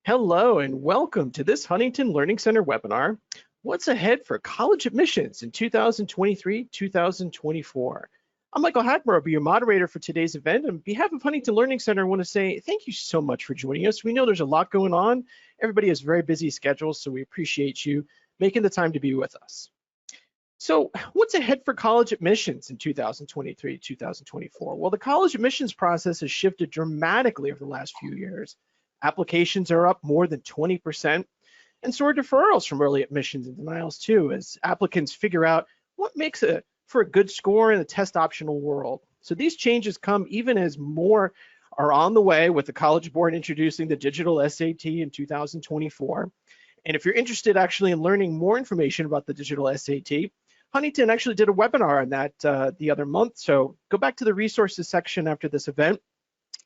Hello and welcome to this Huntington Learning Center webinar, What's Ahead for College Admissions in 2023-2024. I'm Michael Hackmer, I'll be your moderator for today's event. On behalf of Huntington Learning Center, I want to say thank you so much for joining us. We know there's a lot going on. Everybody has very busy schedules, so we appreciate you making the time to be with us. So what's ahead for college admissions in 2023-2024? Well, the college admissions process has shifted dramatically over the last few years. Applications are up more than 20%, and so are deferrals from early admissions and denials too, as applicants figure out what makes for a good score in the test optional world. So these changes come even as more are on the way, with the College Board introducing the digital SAT in 2024. And if you're interested actually in learning more information about the digital SAT, Huntington actually did a webinar on that the other month. So go back to the resources section after this event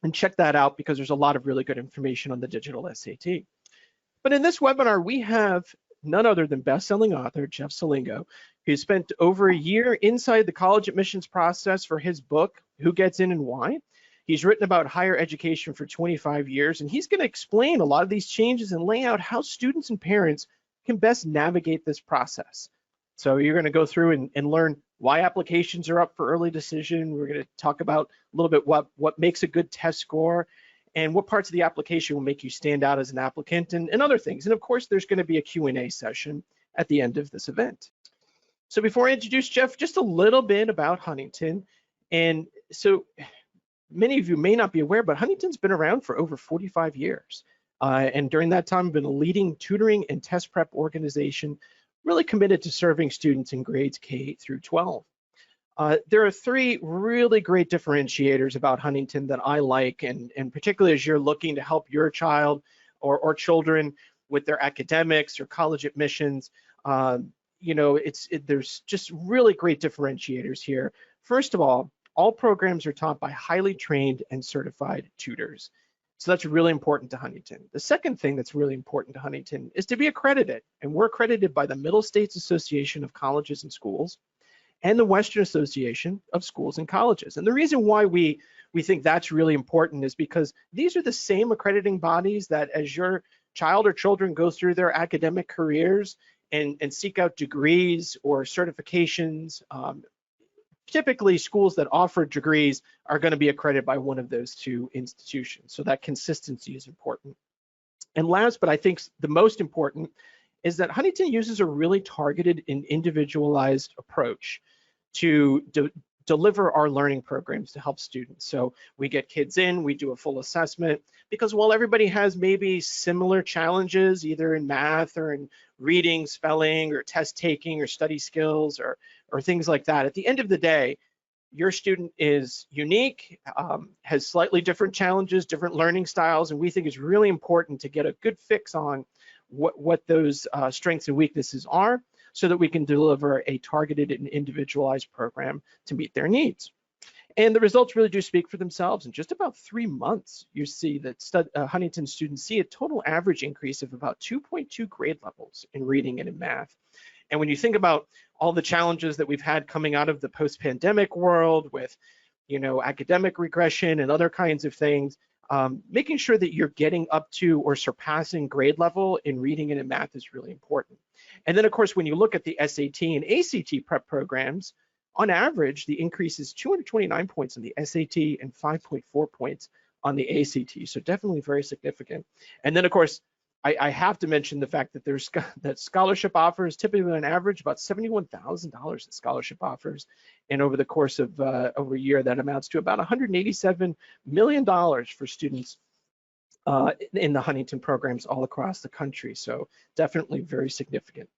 and check that out, because there's a lot of really good information on the digital SAT. But in this webinar, we have none other than best-selling author Jeff Selingo, who spent over a year inside the college admissions process for his book, Who Gets In and Why. He's written about higher education for 25 years, and he's going to explain a lot of these changes and lay out how students and parents can best navigate this process. So you're going to go through and learn why applications are up for early decision. We're going to talk about a little bit what makes a good test score, and what parts of the application will make you stand out as an applicant, and other things. And of course, there's going to be a Q&A session at the end of this event. So before I introduce Jeff, just a little bit about Huntington. And so many of you may not be aware, but Huntington's been around for over 45 years. And during that time, been a leading tutoring and test prep organization, really committed to serving students in grades K through 12. There are three really great differentiators about Huntington that I like, and particularly as you're looking to help your child or children with their academics or college admissions. There's just really great differentiators here. First of all programs are taught by highly trained and certified tutors. So that's really important to Huntington. The second thing that's really important to Huntington is to be accredited, and we're accredited by the Middle States Association of Colleges and Schools and the Western Association of Schools and Colleges. And the reason why we think that's really important is because these are the same accrediting bodies that, as your child or children go through their academic careers and seek out degrees or certifications, typically schools that offer degrees are going to be accredited by one of those two institutions. So that consistency is important. And last, but I think the most important, is that Huntington uses a really targeted and individualized approach to deliver our learning programs to help students. So we get kids in, we do a full assessment, because while everybody has maybe similar challenges, either in math or in reading, spelling, or test taking, or study skills, or things like that, at the end of the day, your student is unique, has slightly different challenges, different learning styles, and we think it's really important to get a good fix on what those strengths and weaknesses are, so that we can deliver a targeted and individualized program to meet their needs. And the results really do speak for themselves. In just about 3 months, you see that Huntington students see a total average increase of about 2.2 grade levels in reading and in math. And when you think about all the challenges that we've had coming out of the post-pandemic world with, academic regression and other kinds of things, making sure that you're getting up to or surpassing grade level in reading and in math is really important. And then, of course, when you look at the SAT and ACT prep programs, on average, the increase is 229 points on the SAT and 5.4 points on the ACT. So definitely very significant. And then, of course, I have to mention the fact that there's scholarship offers, typically on average about $71,000 in scholarship offers. And over the course of over a year, that amounts to about $187 million for students in the Huntington programs all across the country. So definitely very significant.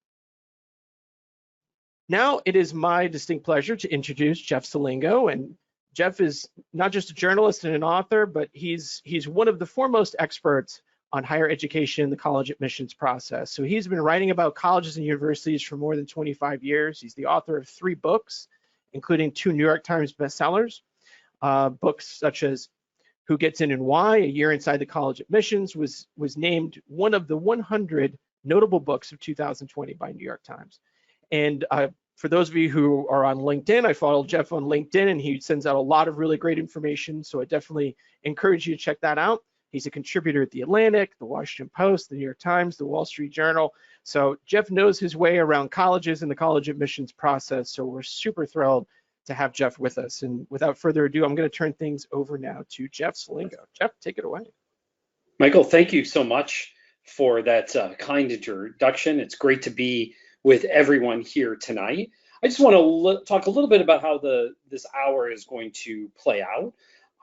Now it is my distinct pleasure to introduce Jeff Selingo. And Jeff is not just a journalist and an author, but he's one of the foremost experts on higher education in the college admissions process. So he's been writing about colleges and universities for more than 25 years. He's the author of 3 books, including 2 New York Times bestsellers. Books such as Who Gets In and Why, A Year Inside the College Admissions, was named one of the 100 notable books of 2020 by New York Times. And for those of you who are on LinkedIn, I follow Jeff on LinkedIn, and he sends out a lot of really great information. So I definitely encourage you to check that out. He's a contributor at The Atlantic, The Washington Post, The New York Times, The Wall Street Journal. So Jeff knows his way around colleges and the college admissions process. So we're super thrilled to have Jeff with us. And without further ado, I'm going to turn things over now to Jeff Selingo. Jeff, take it away. Michael, thank you so much for that kind introduction. It's great to be with everyone here tonight. I just want to talk a little bit about how this hour is going to play out.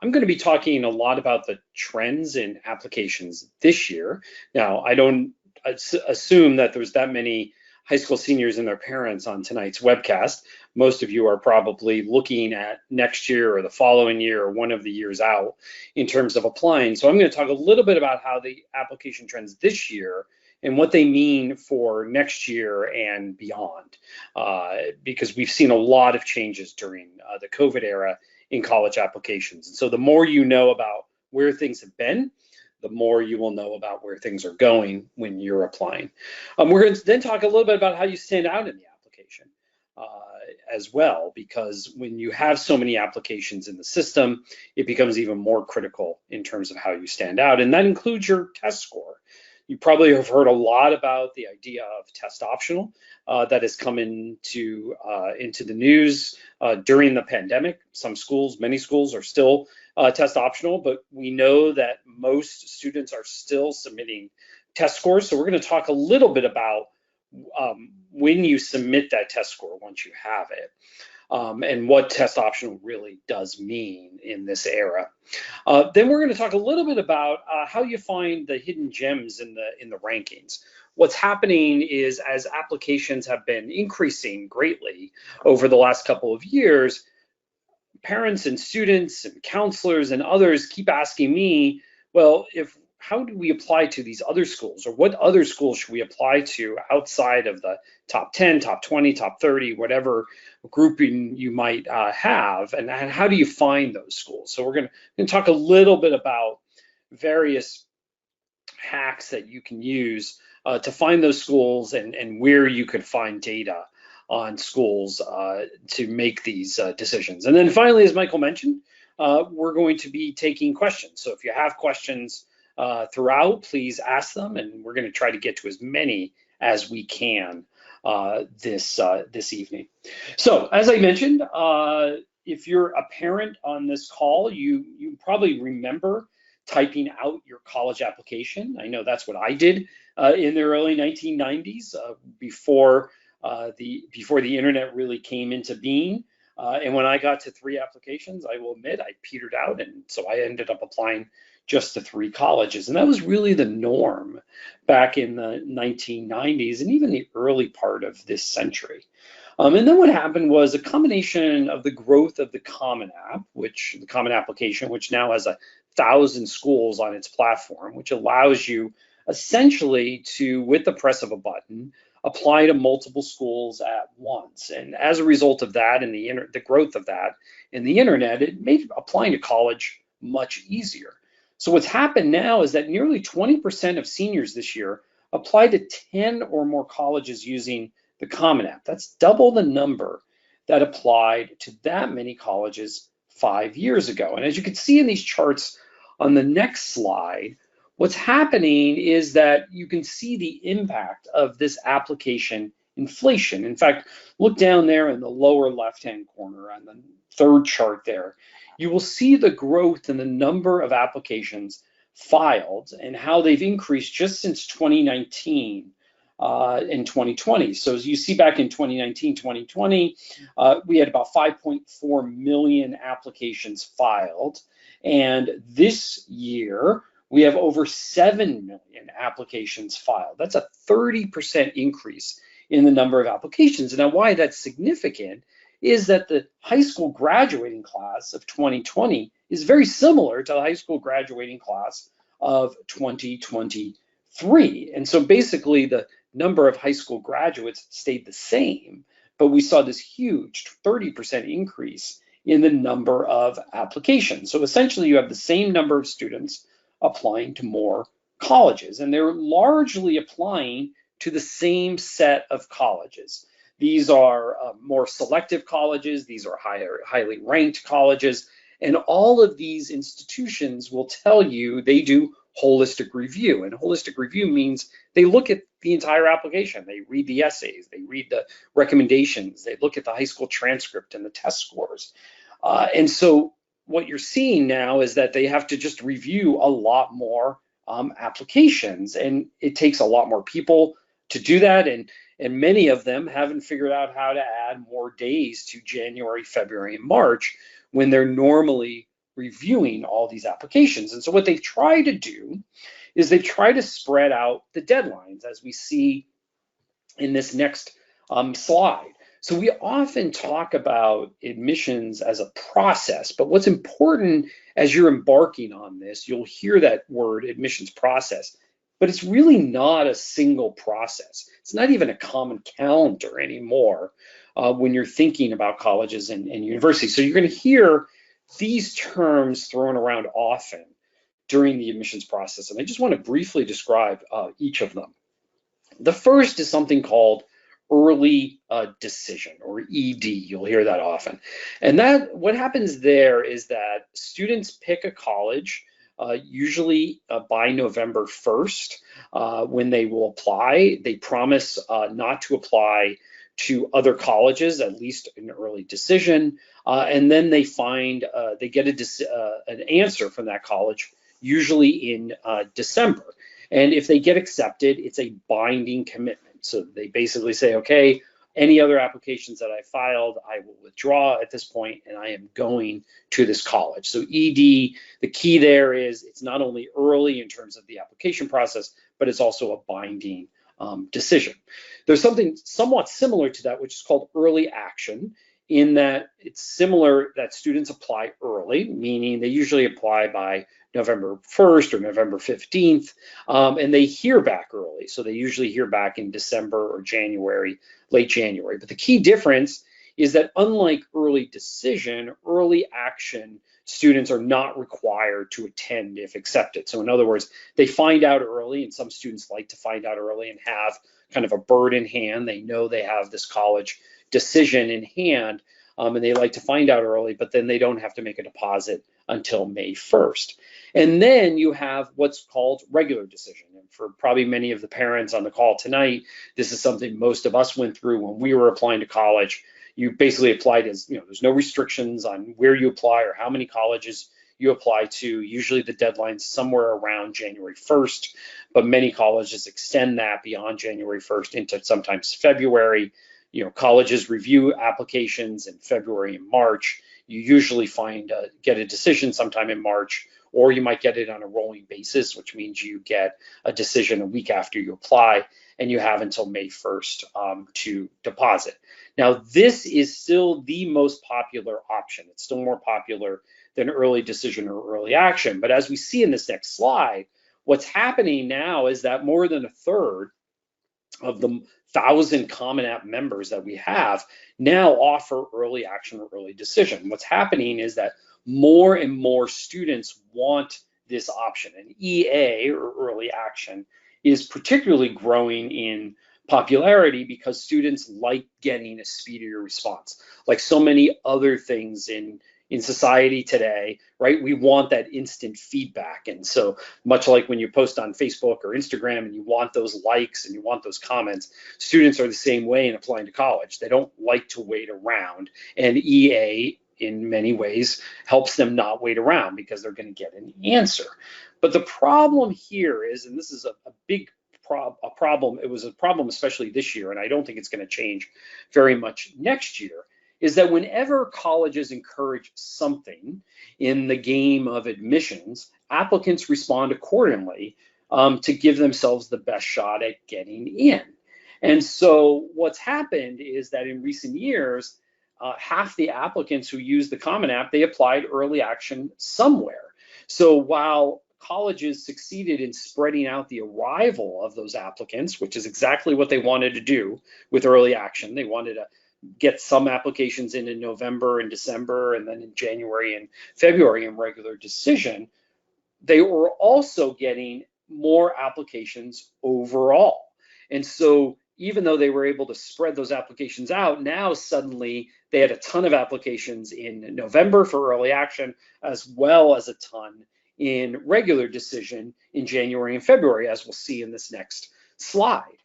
I'm going to be talking a lot about the trends in applications this year. Now, I don't assume that there's that many high school seniors and their parents on tonight's webcast. Most of you are probably looking at next year or the following year or one of the years out in terms of applying. So I'm going to talk a little bit about how the application trends this year and what they mean for next year and beyond, because we've seen a lot of changes during the COVID era in college applications. And so the more you know about where things have been, the more you will know about where things are going when you're applying. We're going to then talk a little bit about how you stand out in the application as well, because when you have so many applications in the system, it becomes even more critical in terms of how you stand out, and that includes your test score. You probably have heard a lot about the idea of test optional that has come into the news during the pandemic. Some schools, many schools are still test optional, but we know that most students are still submitting test scores. So we're going to talk a little bit about when you submit that test score once you have it. And what test optional really does mean in this era. Then we're going to talk a little bit about how you find the hidden gems in the rankings. What's happening is, as applications have been increasing greatly over the last couple of years, parents and students and counselors and others keep asking me, well, how do we apply to these other schools, or what other schools should we apply to outside of the top 10, top 20, top 30, whatever grouping you might have, and how do you find those schools? So we're going to talk a little bit about various hacks that you can use to find those schools and where you could find data on schools to make these decisions. And then finally, as Michael mentioned, we're going to be taking questions. So if you have questions throughout, please ask them, and we're going to try to get to as many as we can this evening. So as I mentioned, if you're a parent on this call, you probably remember typing out your college application. I know that's what I did in the early 1990s, before the internet really came into being. And when I got to 3 applications, I will admit I petered out, and so I ended up applying just to 3 colleges. And that was really the norm back in the 1990s and even the early part of this century. And then what happened was a combination of the growth of the Common App, the Common Application, which now has 1,000 schools on its platform, which allows you essentially to, with the press of a button, apply to multiple schools at once. And as a result of that and the growth of that in the internet, it made applying to college much easier. So what's happened now is that nearly 20% of seniors this year applied to 10 or more colleges using the Common App. That's double the number that applied to that many colleges 5 years ago. And as you can see in these charts on the next slide, what's happening is that you can see the impact of this application inflation. In fact, look down there in the lower left-hand corner on the 3rd chart there. You will see the growth in the number of applications filed and how they've increased just since 2019 and 2020. So as you see back in 2019, 2020, we had about 5.4 million applications filed. And this year, we have over 7 million applications filed. That's a 30% increase in the number of applications. And now why that's significant is that the high school graduating class of 2020 is very similar to the high school graduating class of 2023. And so basically the number of high school graduates stayed the same, but we saw this huge 30% increase in the number of applications. So essentially you have the same number of students applying to more colleges, and they're largely applying to the same set of colleges. These are more selective colleges, these are highly ranked colleges, And all of these institutions will tell you they do holistic review. And holistic review means they look at the entire application. They read the essays, they read the recommendations, they look at the high school transcript and the test scores. And so what you're seeing now is that they have to just review a lot more applications, and it takes a lot more people to do that. And many of them haven't figured out how to add more days to January, February, and March when they're normally reviewing all these applications. And so what they've tried to do is they've tried to spread out the deadlines, as we see in this next slide. So we often talk about admissions as a process, but what's important as you're embarking on this, you'll hear that word admissions process, but it's really not a single process. It's not even a common calendar anymore when you're thinking about colleges and universities. So you're going to hear these terms thrown around often during the admissions process, and I just want to briefly describe each of them. The first is something called early decision, or ED. You'll hear that often. And that what happens there is that students pick a college usually by November 1st when they will apply. They promise not to apply to other colleges, at least an early decision, and then they find they get an answer from that college usually in December. And if they get accepted, it's a binding commitment. So they basically say, okay, any other applications that I filed, I will withdraw at this point, and I am going to this college. So ED, the key there is it's not only early in terms of the application process, but it's also a binding decision. There's something somewhat similar to that, which is called early action, in that it's similar that students apply early, meaning they usually apply by November 1st or November 15th, and they hear back early. So they usually hear back in December or January, late January. But the key difference is that unlike early decision, early action students are not required to attend if accepted. So in other words, they find out early, and some students like to find out early and have kind of a bird in hand. They know they have this college decision in hand, and they like to find out early, but then they don't have to make a deposit until May 1st. And then you have what's called regular decision. And for probably many of the parents on the call tonight, this is something most of us went through when we were applying to college. You basically applied as, there's no restrictions on where you apply or how many colleges you apply to. Usually the deadline's somewhere around January 1st, but many colleges extend that beyond January 1st into sometimes February. Colleges review applications in February and March. You usually get a decision sometime in March, or you might get it on a rolling basis, which means you get a decision a week after you apply, and you have until May 1st to deposit. Now, this is still the most popular option. It's still more popular than early decision or early action. But as we see in this next slide, what's happening now is that more than a third of the 1,000 Common App members that we have now offer early action or early decision. What's happening is that more and more students want this option. And EA, or early action, is particularly growing in popularity because students like getting a speedier response. Like so many other things in society today, right? We want that instant feedback. And so much like when you post on Facebook or Instagram and you want those likes and you want those comments, students are the same way in applying to college. They don't like to wait around. And EA, in many ways, helps them not wait around because they're going to get an answer. But the problem here is, and this is a big problem, it was a problem especially this year, and I don't think it's going to change very much next year, is that whenever colleges encourage something in the game of admissions, applicants respond accordingly to give themselves the best shot at getting in. And so what's happened is that in recent years, half the applicants who use the Common App, they applied early action somewhere. So while colleges succeeded in spreading out the arrival of those applicants, which is exactly what they wanted to do with early action, they wanted to get some applications in November and December, and then in January and February in regular decision, they were also getting more applications overall. And so even though they were able to spread those applications out, now suddenly they had a ton of applications in November for early action, as well as a ton in regular decision in January and February, as we'll see in this next slide.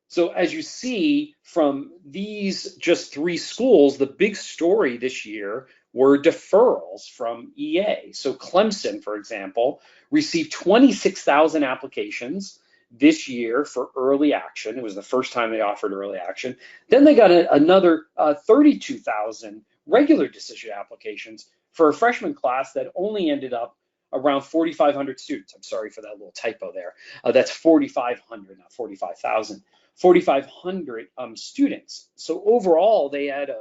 So as you see from these just 3 schools, the big story this year were deferrals from EA. So Clemson, for example, received 26,000 applications this year for early action. It was the first time they offered early action. Then they got another 32,000 regular decision applications for a freshman class that only ended up around 4,500 students. I'm sorry for that little typo there. That's 4,500, not 45,000. 4,500 students. So overall, they had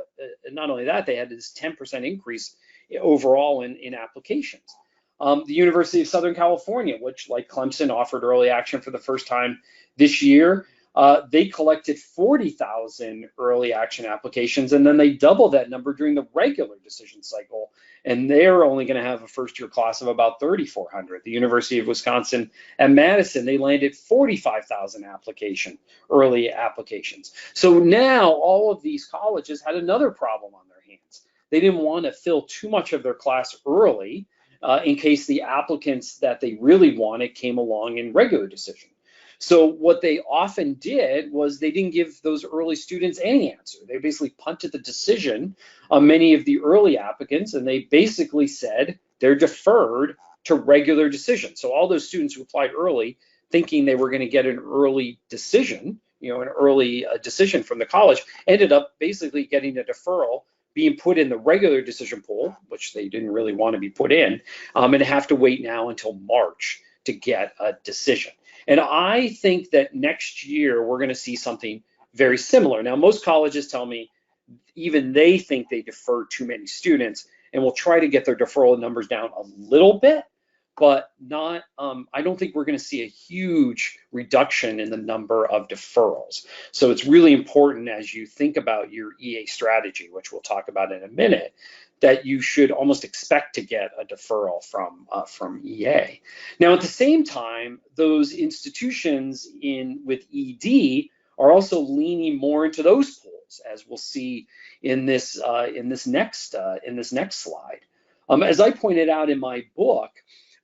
not only that, they had this 10% increase overall in applications. The University of Southern California, which like Clemson offered early action for the first time this year, they collected 40,000 early action applications, and then they doubled that number during the regular decision cycle, and they're only going to have a first-year class of about 3,400. The University of Wisconsin at Madison, they landed 45,000 early applications. So now all of these colleges had another problem on their hands. They didn't want to fill too much of their class early in case the applicants that they really wanted came along in regular decision. So what they often did was they didn't give those early students any answer. They basically punted the decision on many of the early applicants, and they basically said they're deferred to regular decision. So all those students who applied early thinking they were going to get an early decision, an early decision from the college, ended up basically getting a deferral, being put in the regular decision pool, which they didn't really want to be put in, and have to wait now until March to get a decision. And I think that next year we're going to see something very similar. Now, most colleges tell me even they think they defer too many students and will try to get their deferral numbers down a little bit, but not, I don't think we're going to see a huge reduction in the number of deferrals. So it's really important as you think about your EA strategy, which we'll talk about in a minute, that you should almost expect to get a deferral from EA. Now, at the same time, those institutions with ED are also leaning more into those pools, as we'll see in this next slide. As I pointed out in my book,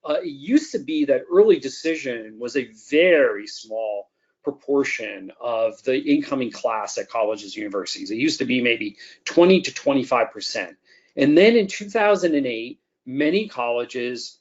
it used to be that early decision was a very small proportion of the incoming class at colleges and universities. It used to be maybe 20 to 25%. And then in 2008, many colleges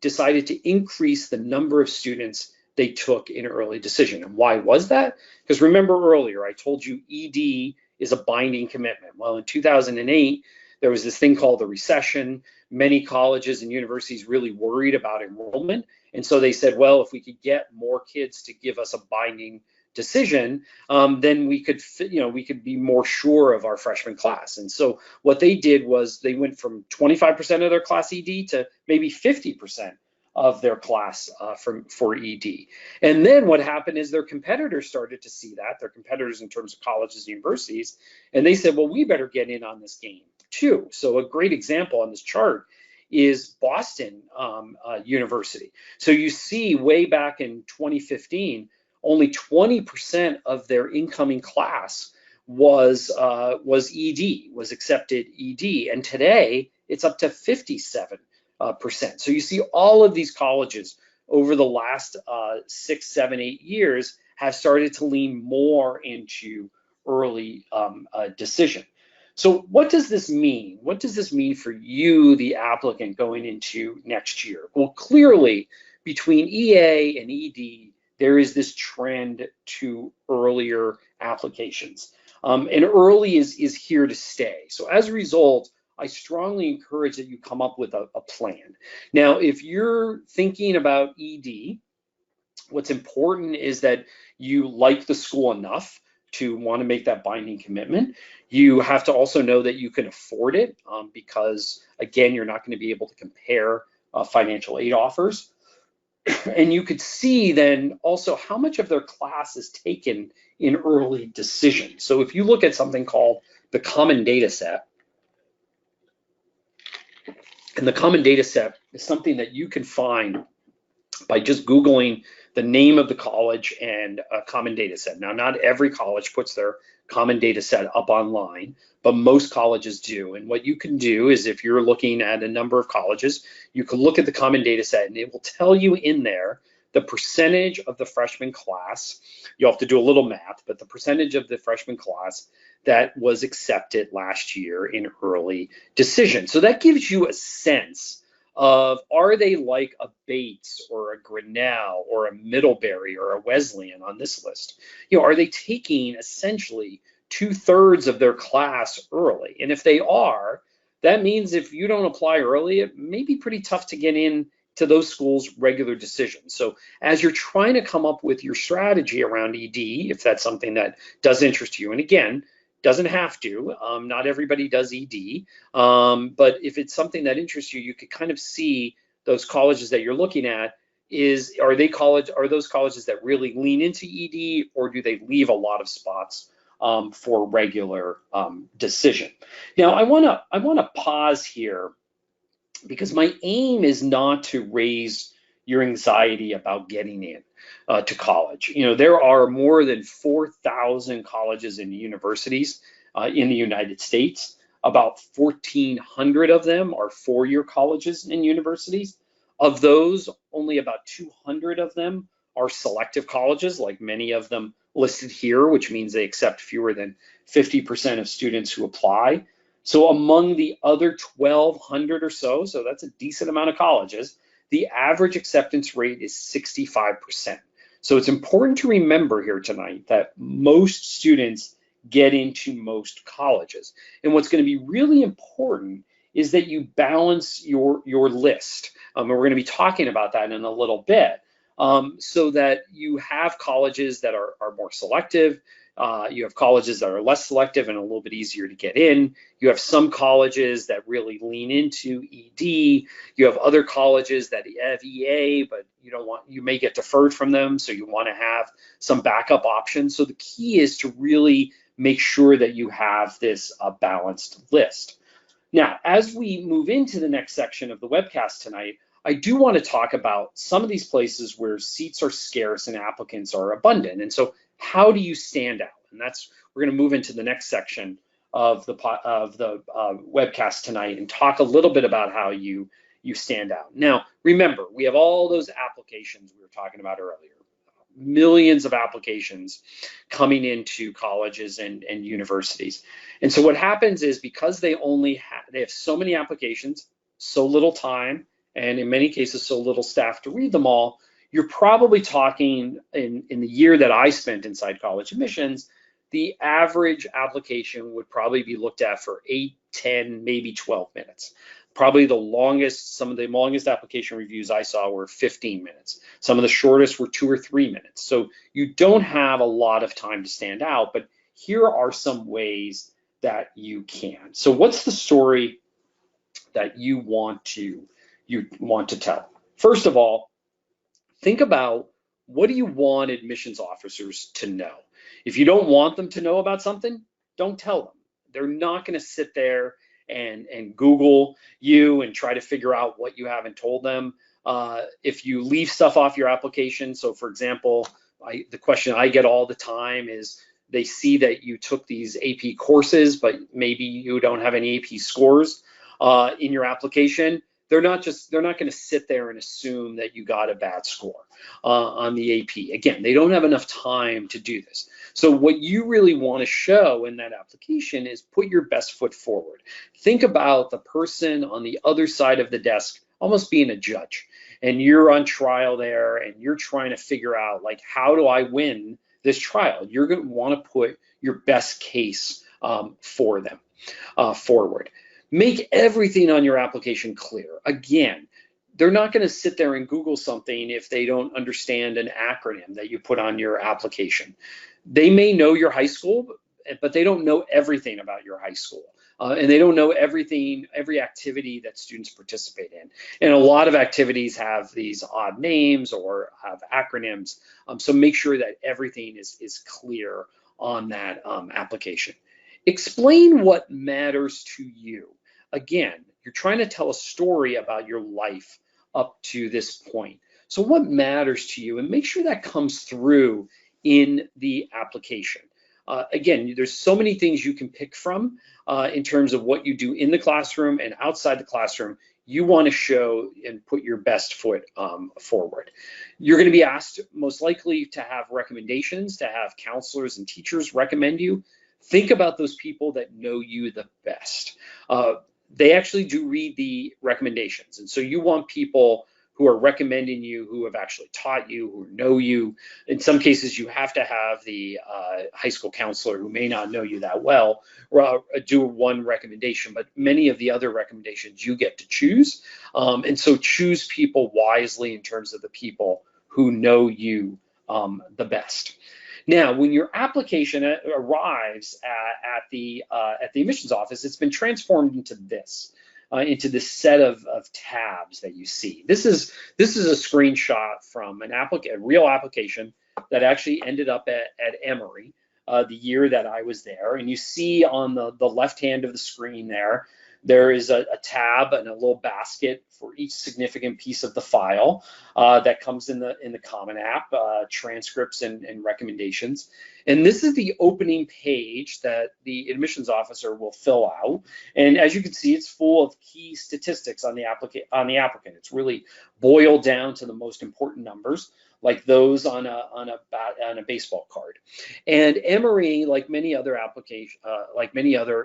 decided to increase the number of students they took in early decision. And why was that? Because remember earlier, I told you ED is a binding commitment. Well, in 2008, there was this thing called the recession. Many colleges and universities really worried about enrollment. And so they said, well, if we could get more kids to give us a binding decision, then we could be more sure of our freshman class. And so what they did was they went from 25% of their class ED to maybe 50% of their class for ED. And then what happened is their competitors started to see that, their competitors in terms of colleges and universities, and they said, well, we better get in on this game too. So a great example on this chart is Boston University. So you see way back in 2015, only 20% of their incoming class was accepted ED, and today it's up to 57%. So you see all of these colleges over the last 6, 7, 8 years have started to lean more into early decision. So what does this mean? What does this mean for you, the applicant, going into next year? Well, clearly between EA and ED, there is this trend to earlier applications. And early is here to stay. So as a result, I strongly encourage that you come up with a plan. Now, if you're thinking about ED, what's important is that you like the school enough to want to make that binding commitment. You have to also know that you can afford it because, again, you're not going to be able to compare financial aid offers. And you could see then also how much of their class is taken in early decision. So if you look at something called the common data set, and the common data set is something that you can find by just Googling the name of the college and a common data set. Now, not every college puts their common data set up online, but most colleges do. And what you can do is, if you're looking at a number of colleges, you can look at the common data set and it will tell you in there the percentage of the freshman class. You'll have to do a little math, but the percentage of the freshman class that was accepted last year in early decision. So that gives you a sense of, are they like a Bates or a Grinnell or a Middlebury or a Wesleyan on this list? Are they taking essentially 2/3 of their class early? And if they are, that means if you don't apply early, it may be pretty tough to get in to those schools' regular decisions. So as you're trying to come up with your strategy around ED, if that's something that does interest you, and again, doesn't have to, not everybody does ED, but if it's something that interests you, you could kind of see those colleges that you're looking at. Are those colleges that really lean into ED, or do they leave a lot of spots for regular decision? Now, I wanna pause here, because my aim is not to raise your anxiety about getting in to college. There are more than 4,000 colleges and universities in the United States. About 1,400 of them are four-year colleges and universities. Of those, only about 200 of them are selective colleges, like many of them listed here, which means they accept fewer than 50% of students who apply. So among the other 1,200 or so that's a decent amount of colleges, the average acceptance rate is 65%. So it's important to remember here tonight that most students get into most colleges. And what's going to be really important is that you balance your list. And we're going to be talking about that in a little bit, so that you have colleges that are more selective. You have colleges that are less selective and a little bit easier to get in. You have some colleges that really lean into ED. You have other colleges that have EA, but you may get deferred from them, so you want to have some backup options. So the key is to really make sure that you have this balanced list. Now, as we move into the next section of the webcast tonight, I do want to talk about some of these places where seats are scarce and applicants are abundant. And so how do you stand out? And we're going to move into the next section of the webcast tonight and talk a little bit about how you stand out. Now, remember, we have all those applications we were talking about earlier, millions of applications coming into colleges and universities. And so what happens is, because they have so many applications, so little time, and in many cases, so little staff to read them all, you're probably talking, in the year that I spent inside college admissions, the average application would probably be looked at for 8, 10, maybe 12 minutes. Probably some of the longest application reviews I saw were 15 minutes. Some of the shortest were 2 or 3 minutes. So you don't have a lot of time to stand out, but here are some ways that you can. So what's the story that you want to tell? First of all, think about, what do you want admissions officers to know? If you don't want them to know about something, don't tell them. They're not going to sit there and Google you and try to figure out what you haven't told them. If you leave stuff off your application, so for example, the question I get all the time is, they see that you took these AP courses, but maybe you don't have any AP scores in your application. They're not going to sit there and assume that you got a bad score on the AP. Again, they don't have enough time to do this. So what you really want to show in that application is put your best foot forward. Think about the person on the other side of the desk almost being a judge, and you're on trial there and you're trying to figure out, like, how do I win this trial? You're going to want to put your best case for them forward. Make everything on your application clear. Again, they're not going to sit there and Google something if they don't understand an acronym that you put on your application. They may know your high school, but they don't know everything about your high school. And they don't know every activity that students participate in. And a lot of activities have these odd names or have acronyms. So make sure that everything is clear on that application. Explain what matters to you. Again, you're trying to tell a story about your life up to this point. So what matters to you, and make sure that comes through in the application. Again, there's so many things you can pick from in terms of what you do in the classroom and outside the classroom. You want to show and put your best foot forward. You're going to be asked most likely to have recommendations, to have counselors and teachers recommend you. Think about those people that know you the best. They actually do read the recommendations. And so you want people who are recommending you, who have actually taught you, who know you. In some cases, you have to have the high school counselor who may not know you that well do one recommendation, but many of the other recommendations you get to choose. And so choose people wisely in terms of the people who know you the best. Now, when your application arrives at the admissions office, it's been transformed into this set of tabs that you see. This is a screenshot from a real application that actually ended up at Emory the year that I was there. And you see on the left hand of the screen there is a tab and a little basket for each significant piece of the file that comes in the Common App, transcripts and recommendations. And this is the opening page that the admissions officer will fill out. And as you can see, it's full of key statistics on the applicant. It's really boiled down to the most important numbers, like those on a baseball card. And Emory, like many other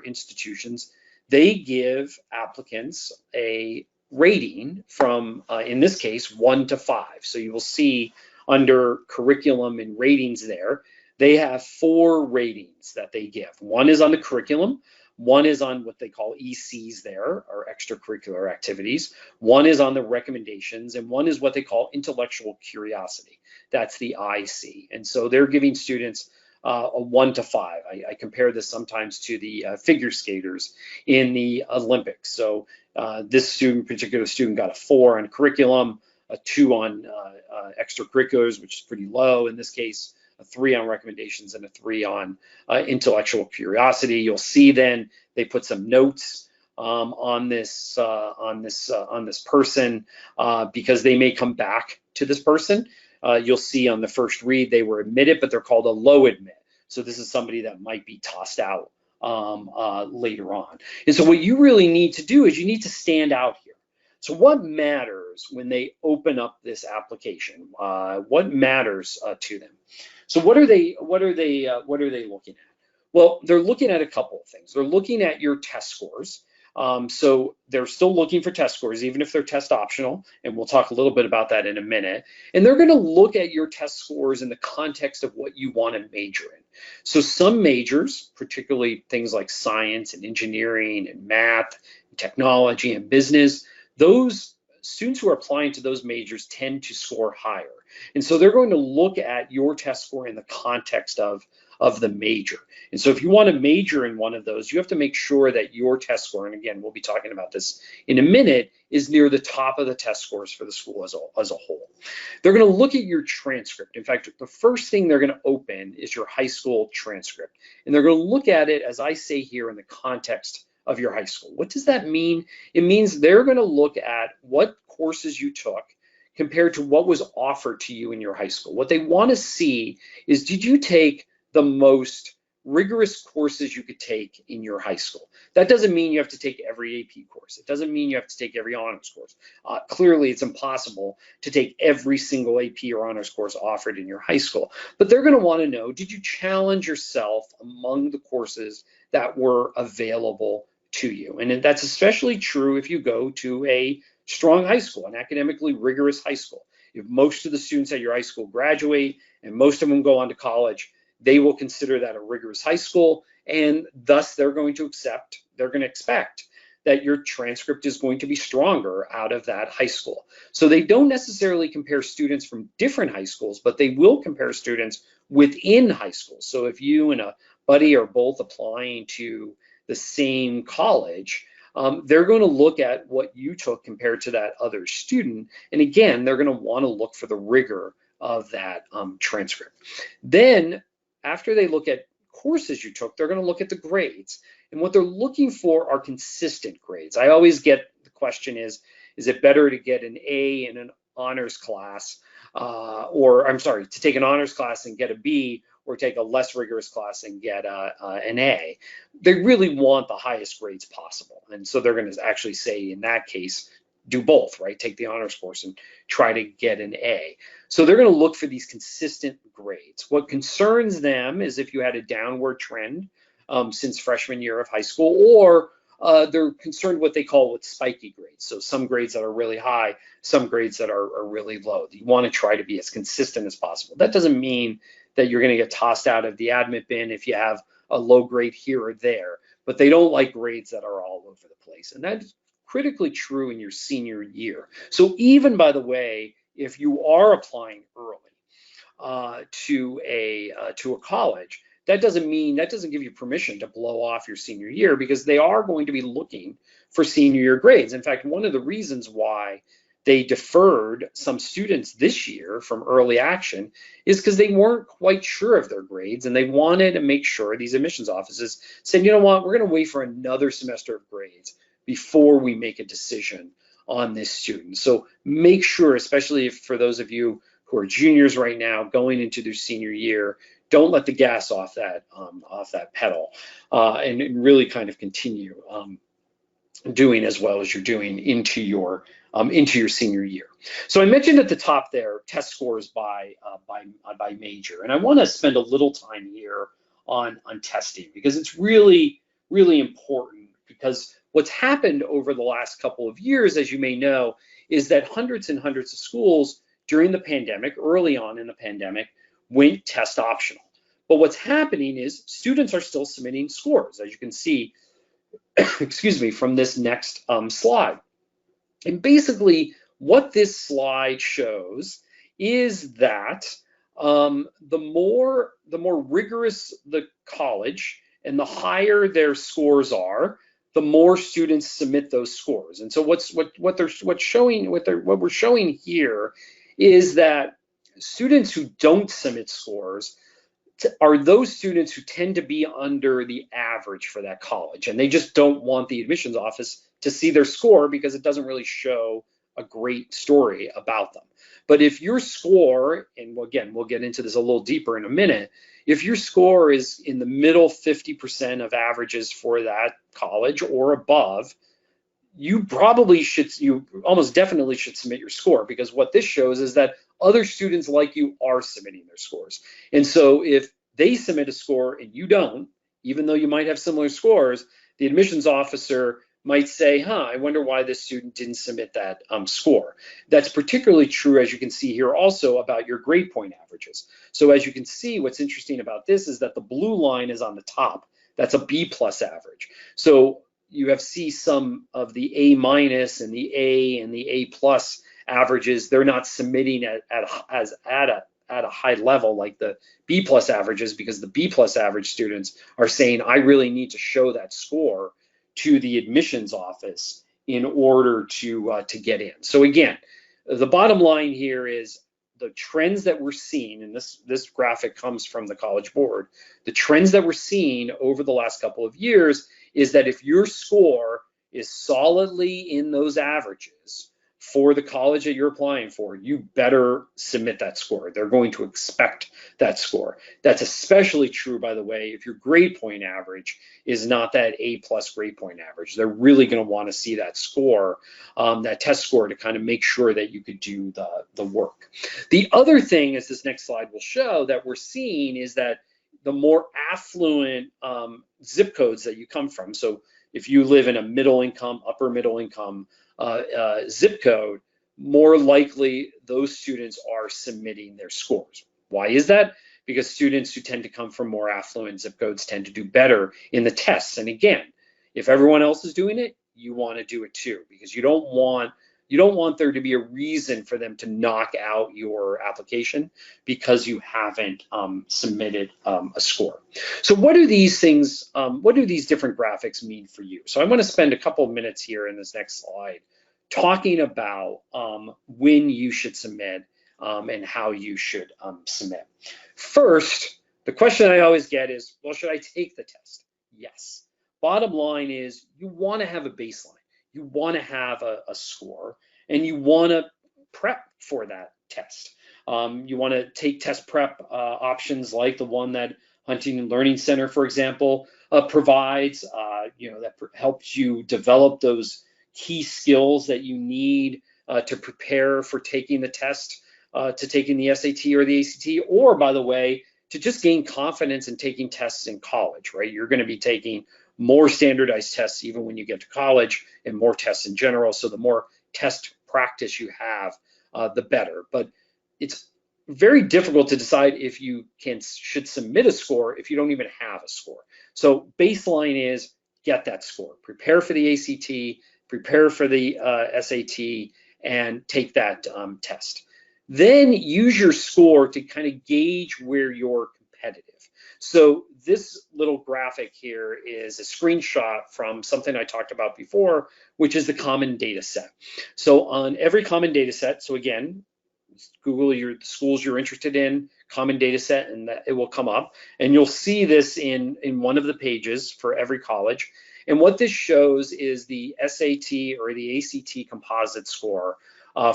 institutions, they give applicants a rating from, in this case, 1 to 5. So you will see under curriculum and ratings there, they have 4 ratings that they give. One is on the curriculum, one is on what they call ECs there, or extracurricular activities, one is on the recommendations, and one is what they call intellectual curiosity. That's the IC. And so they're giving students a 1 to 5. I compare this sometimes to the figure skaters in the Olympics. So this particular student got a 4 on curriculum, a 2 on extracurriculars, which is pretty low in this case, a 3 on recommendations, and a 3 on intellectual curiosity. You'll see then they put some notes on this person because they may come back to this person. You'll see on the first read they were admitted, but they're called a low admit. So this is somebody that might be tossed out later on. And so what you really need to do is you need to stand out here. So what matters when they open up this application? What matters to them? So what are they looking at? Well, they're looking at a couple of things. They're looking at your test scores. So they're still looking for test scores, even if they're test optional, and we'll talk a little bit about that in a minute. And they're going to look at your test scores in the context of what you want to major in. So some majors, particularly things like science and engineering and math, and technology and business, those students who are applying to those majors tend to score higher. And so they're going to look at your test score in the context of the major. And so if you want to major in one of those, you have to make sure that your test score, and again, we'll be talking about this in a minute, is near the top of the test scores for the school as a whole. They're going to look at your transcript. In fact, the first thing they're going to open is your high school transcript. And they're going to look at it, as I say here, in the context of your high school. What does that mean? It means they're going to look at what courses you took compared to what was offered to you in your high school. What they want to see is, did you take the most rigorous courses you could take in your high school? That doesn't mean you have to take every AP course. It doesn't mean you have to take every honors course. Clearly, it's impossible to take every single AP or honors course offered in your high school. But they're going to want to know, did you challenge yourself among the courses that were available to you? And that's especially true if you go to a strong high school, an academically rigorous high school. If most of the students at your high school graduate and most of them go on to college, they will consider that a rigorous high school, and thus they're going to expect that your transcript is going to be stronger out of that high school. So they don't necessarily compare students from different high schools, but they will compare students within high schools. So if you and a buddy are both applying to the same college, they're going to look at what you took compared to that other student. And again, they're going to want to look for the rigor of that transcript. Then after they look at courses you took, they're going to look at the grades. And what they're looking for are consistent grades. I always get the question is it better to get an A in honors class, or I'm sorry, to take an honors class and get a B, or take a less rigorous class and get an A. They really want the highest grades possible. And so they're going to actually say, in that case, do both, right? Take the honors course and try to get an A. So they're going to look for these consistent grades. What concerns them is if you had a downward trend since freshman year of high school, or they're concerned what they call with spiky grades. So some grades that are really high, some grades that are really low. You want to try to be as consistent as possible. That doesn't mean that you're going to get tossed out of the admit bin if you have a low grade here or there, but they don't like grades that are all over the place. And that's critically true in your senior year. So even, by the way, if you are applying early to a college, that doesn't give you permission to blow off your senior year, because they are going to be looking for senior year grades. In fact, one of the reasons why they deferred some students this year from early action is because they weren't quite sure of their grades, and they wanted to make sure, these admissions offices said, you know what, we're going to wait for another semester of grades before we make a decision on this student. So make sure, especially for those of you who are juniors right now going into their senior year, don't let the gas off that pedal, and really kind of continue doing as well as you're doing into your senior year. So I mentioned at the top there test scores by major, and I want to spend a little time here on testing, because it's really important. Because what's happened over the last couple of years, as you may know, is that hundreds and hundreds of schools during the pandemic, early on in the pandemic, went test optional. But what's happening is students are still submitting scores, as you can see, excuse me, from this next slide. And basically what this slide shows is that the more rigorous the college and the higher their scores are, the more students submit those scores. And so what we're showing here is that students who don't submit scores are those students who tend to be under the average for that college, and they just don't want the admissions office to see their score because it doesn't really show a great story about them. But if your score, and again, we'll get into this a little deeper in a minute, if your score is in the middle 50% of averages for that college or above, you almost definitely should submit your score, because what this shows is that other students like you are submitting their scores. And so if they submit a score and you don't, even though you might have similar scores, the admissions officer might say, I wonder why this student didn't submit that score. That's particularly true, as you can see here, also about your grade point averages. So as you can see, what's interesting about this is that the blue line is on the top. That's a B+ average. So you see some of the A- and the A and the A+ averages, they're not submitting at a high level like the B+ averages, because the B+ average students are saying, I really need to show that score to the admissions office in order to get in. So again, the bottom line here is the trends that we're seeing, and this graphic comes from the College Board, the trends that we're seeing over the last couple of years is that if your score is solidly in those averages for the college that you're applying for, you better submit that score. They're going to expect that score. That's especially true, by the way, if your grade point average is not that A+ grade point average. They're really going to want to see that score, that test score, to kind of make sure that you could do the work. The other thing, as this next slide will show, that we're seeing is that the more affluent zip codes that you come from, so if you live in a middle income, upper middle income zip code, more likely those students are submitting their scores. Why is that? Because students who tend to come from more affluent zip codes tend to do better in the tests. And again, if everyone else is doing it, you want to do it too, because you don't want there to be a reason for them to knock out your application because you haven't submitted a score. So what do these things, what do these different graphics mean for you? So I want to spend a couple of minutes here in this next slide talking about when you should submit and how you should submit. First, the question I always get is, well, should I take the test? Yes. Bottom line is, you want to have a baseline. You want to have a score, and you want to prep for that test. You want to take test prep options like the one that Huntington Learning Center, for example, provides, that helps you develop those key skills that you need to prepare for taking the test, to taking the SAT or the ACT, or, by the way, to just gain confidence in taking tests in college, right? You're going to be taking more standardized tests even when you get to college, and more tests in general. So the more test practice you have, the better. But it's very difficult to decide if you should submit a score if you don't even have a score. So baseline is get that score, prepare for the ACT, prepare for the SAT, and take that test. Then use your score to kind of gauge where you're competitive. So this little graphic here is a screenshot from something I talked about before, which is the common data set. So on every common data set, so again, Google the schools you're interested in, common data set, and it will come up. And you'll see this in one of the pages for every college. And what this shows is the SAT or the ACT composite score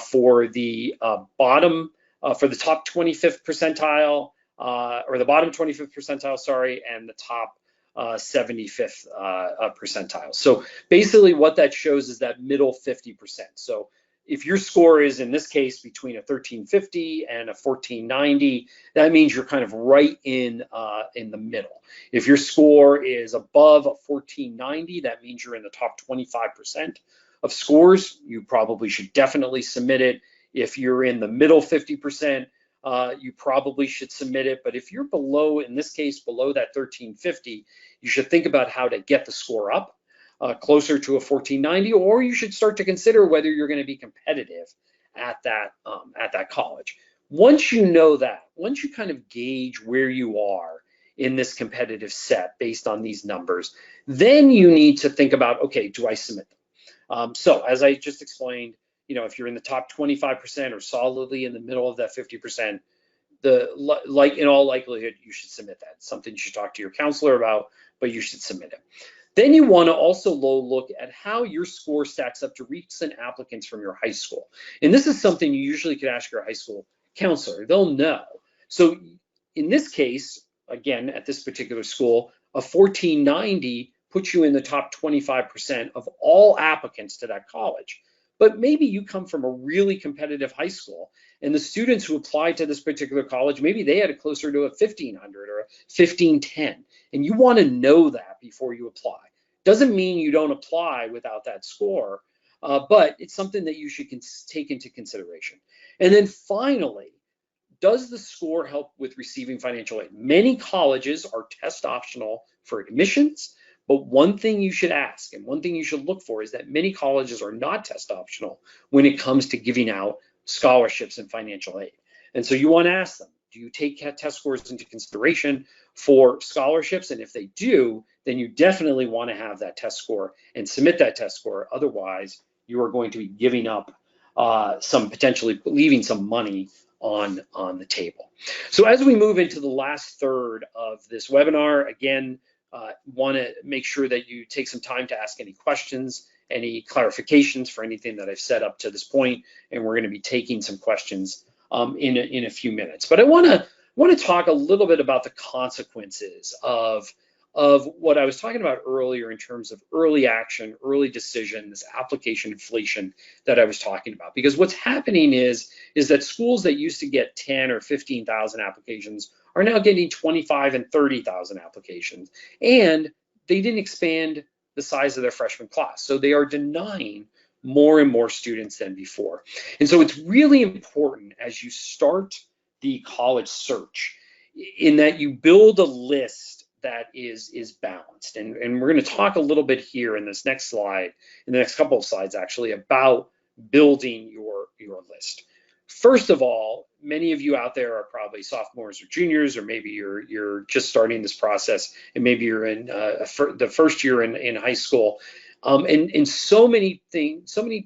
for the for the top 25th percentile, or the bottom 25th percentile, sorry, and the top 75th percentile. So basically what that shows is that middle 50%. So if your score is, in this case, between a 1350 and a 1490, that means you're kind of right in the middle. If your score is above a 1490, that means you're in the top 25% of scores. You probably should definitely submit it. If you're in the middle 50%, you probably should submit it. But if you're below, in this case, below that 1350, you should think about how to get the score up closer to a 1490, or you should start to consider whether you're going to be competitive at that college. Once you know that, once you kind of gauge where you are in this competitive set based on these numbers, then you need to think about, okay, do I submit them? So as I just explained, if you're in the top 25% or solidly in the middle of that 50%, in all likelihood, you should submit that. It's something you should talk to your counselor about, but you should submit it. Then you want to also look at how your score stacks up to recent applicants from your high school. And this is something you usually could ask your high school counselor. They'll know. So in this case, again, at this particular school, a 1490 puts you in the top 25% of all applicants to that college. But maybe you come from a really competitive high school, and the students who applied to this particular college, maybe they had it closer to a 1500 or a 1510, and you want to know that before you apply. Doesn't mean you don't apply without that score, but it's something that you should take into consideration. And then finally, does the score help with receiving financial aid? Many colleges are test optional for admissions, but one thing you should ask and one thing you should look for is that many colleges are not test optional when it comes to giving out scholarships and financial aid. And so you want to ask them, do you take test scores into consideration for scholarships? And if they do, then you definitely want to have that test score and submit that test score. Otherwise, you are going to be giving up potentially leaving some money on the table. So as we move into the last third of this webinar, again, want to make sure that you take some time to ask any questions, any clarifications for anything that I've said up to this point, and we're going to be taking some questions in a few minutes. But I want to talk a little bit about the consequences of what I was talking about earlier in terms of early action, early decision, this application inflation that I was talking about. Because what's happening is that schools that used to get 10 or 15,000 applications are now getting 25 and 30,000 applications, and they didn't expand the size of their freshman class. So they are denying more and more students than before. And so it's really important as you start the college search in that you build a list that is balanced. And we're going to talk a little bit here in this next slide, in the next couple of slides actually, about building your list. First of all, many of you out there are probably sophomores or juniors, or maybe you're just starting this process, and maybe you're in the first year in high school. And so many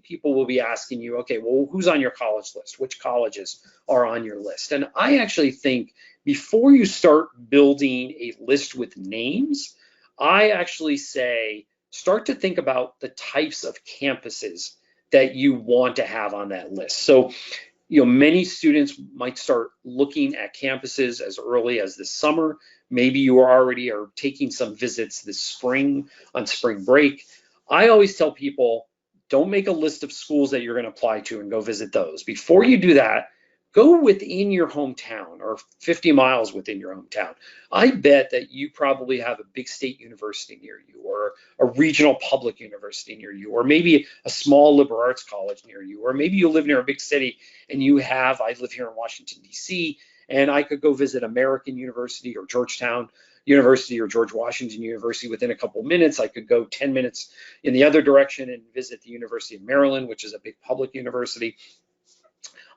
people will be asking you, okay, well, who's on your college list? Which colleges are on your list? And I actually think before you start building a list with names, I actually say start to think about the types of campuses that you want to have on that list. So Many students might start looking at campuses as early as this summer. Maybe you already are taking some visits this spring on spring break. I always tell people, don't make a list of schools that you're going to apply to and go visit those. Before you do that, go within your hometown or 50 miles within your hometown. I bet that you probably have a big state university near you, or a regional public university near you, or maybe a small liberal arts college near you, or maybe you live near a big city and I live here in Washington, D.C., and I could go visit American University or Georgetown University or George Washington University within a couple minutes. I could go 10 minutes in the other direction and visit the University of Maryland, which is a big public university.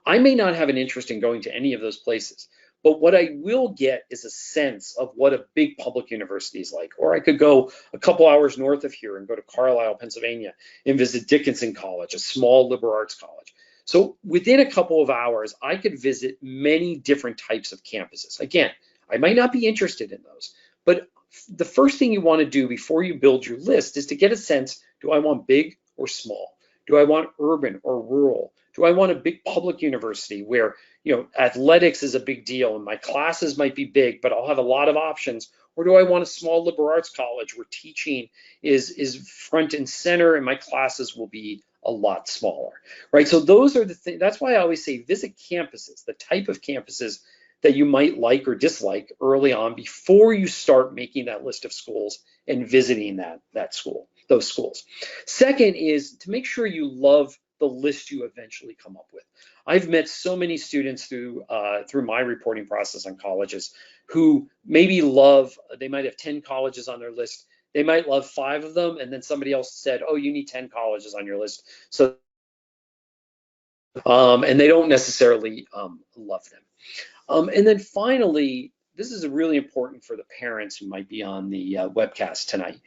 I may not have an interest in going to any of those places, but what I will get is a sense of what a big public university is like. Or I could go a couple hours north of here and go to Carlisle, Pennsylvania, and visit Dickinson College, a small liberal arts college. So within a couple of hours, I could visit many different types of campuses. Again, I might not be interested in those, but the first thing you want to do before you build your list is to get a sense, do I want big or small? Do I want urban or rural? Do I want a big public university where, athletics is a big deal and my classes might be big, but I'll have a lot of options? Or do I want a small liberal arts college where teaching is front and center and my classes will be a lot smaller, right? So those are the things. That's why I always say visit campuses, the type of campuses that you might like or dislike early on before you start making that list of schools and visiting those schools. Second is to make sure you love the list you eventually come up with. I've met so many students through my reporting process on colleges who maybe they might have 10 colleges on their list. They might love 5 of them, and then somebody else said, oh, you need 10 colleges on your list. So, and they don't necessarily love them. And then finally, this is really important for the parents who might be on the webcast tonight.